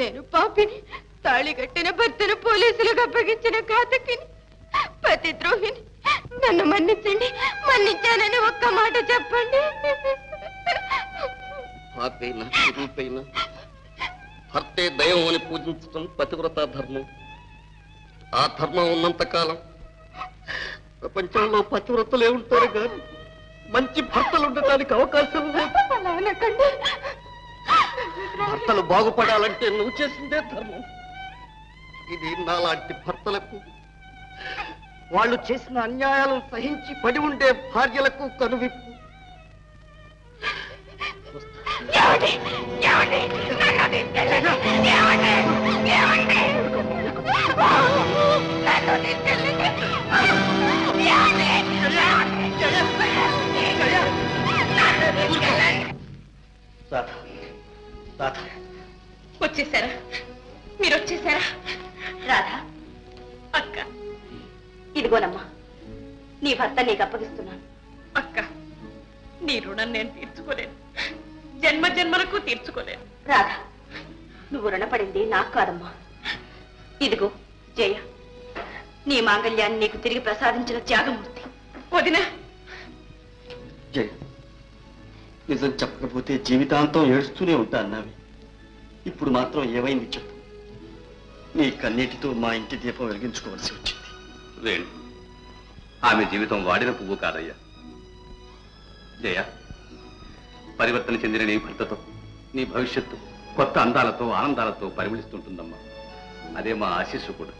నేను పాపిని, తాళి కట్టిన భర్తను పోలీసులకు అప్పగించిన ఘాతకిని, పతి ద్రోహిని. నన్ను మన్నించండి, మన్నించానని ఒక్క మాట చెప్పండి. పాపైన రూపైన భర్తే దైవం అని పూజించడం పతివ్రత ధర్మం. ఆ ధర్మం ఉన్నంత కాలం ప్రపంచంలో పతివ్రతలే ఉంటారు కానీ మంచి భర్తలు ఉండటానికి అవకాశం లేదు. అలా అనకండి. భర్తలు బాగుపడాలంటే నువ్వు చేసిందే ధర్మం. ఇది నాలాంటి భర్తలకు, వాళ్ళు చేసిన అన్యాయాలను సహించి పడి ఉండే భార్యలకు కనువిప్పు. వచ్చేసారా? మీరు వచ్చేసారా? రాధా, అక్క, ఇదిగోనమ్మా నీ భర్త నీకు అప్పగిస్తున్నాను. అక్క, నీ రుణం నేను తీర్చుకోలేను, జన్మ జన్మలకు తీర్చుకోలేను. రాధా, నువ్వు రుణపడింది నాకు కాదమ్మా. ఇదిగో జయ, నీ మాంగళ్యాన్ని నీకు తిరిగి ప్రసాదించిన త్యాగమూర్తి. వదినా, జయ, నిజం చెప్పకపోతే జీవితాంతం ఏడుస్తూనే ఉంటా అన్నావి. ఇప్పుడు మాత్రం ఏమైంది చెప్పు. నీ కన్నీటితో మా ఇంటి దీపం వెలిగించుకోవాల్సి వచ్చింది. వేణు, ఆమె జీవితం వాడిన పువ్వు కాదయ్యా. జయ, పరివర్తన చెందిన నీ భర్తతో నీ భవిష్యత్తు కొత్త అందాలతో ఆనందాలతో పరిమళిస్తుంటుందమ్మా. అదే మా ఆశీస్సు కూడా.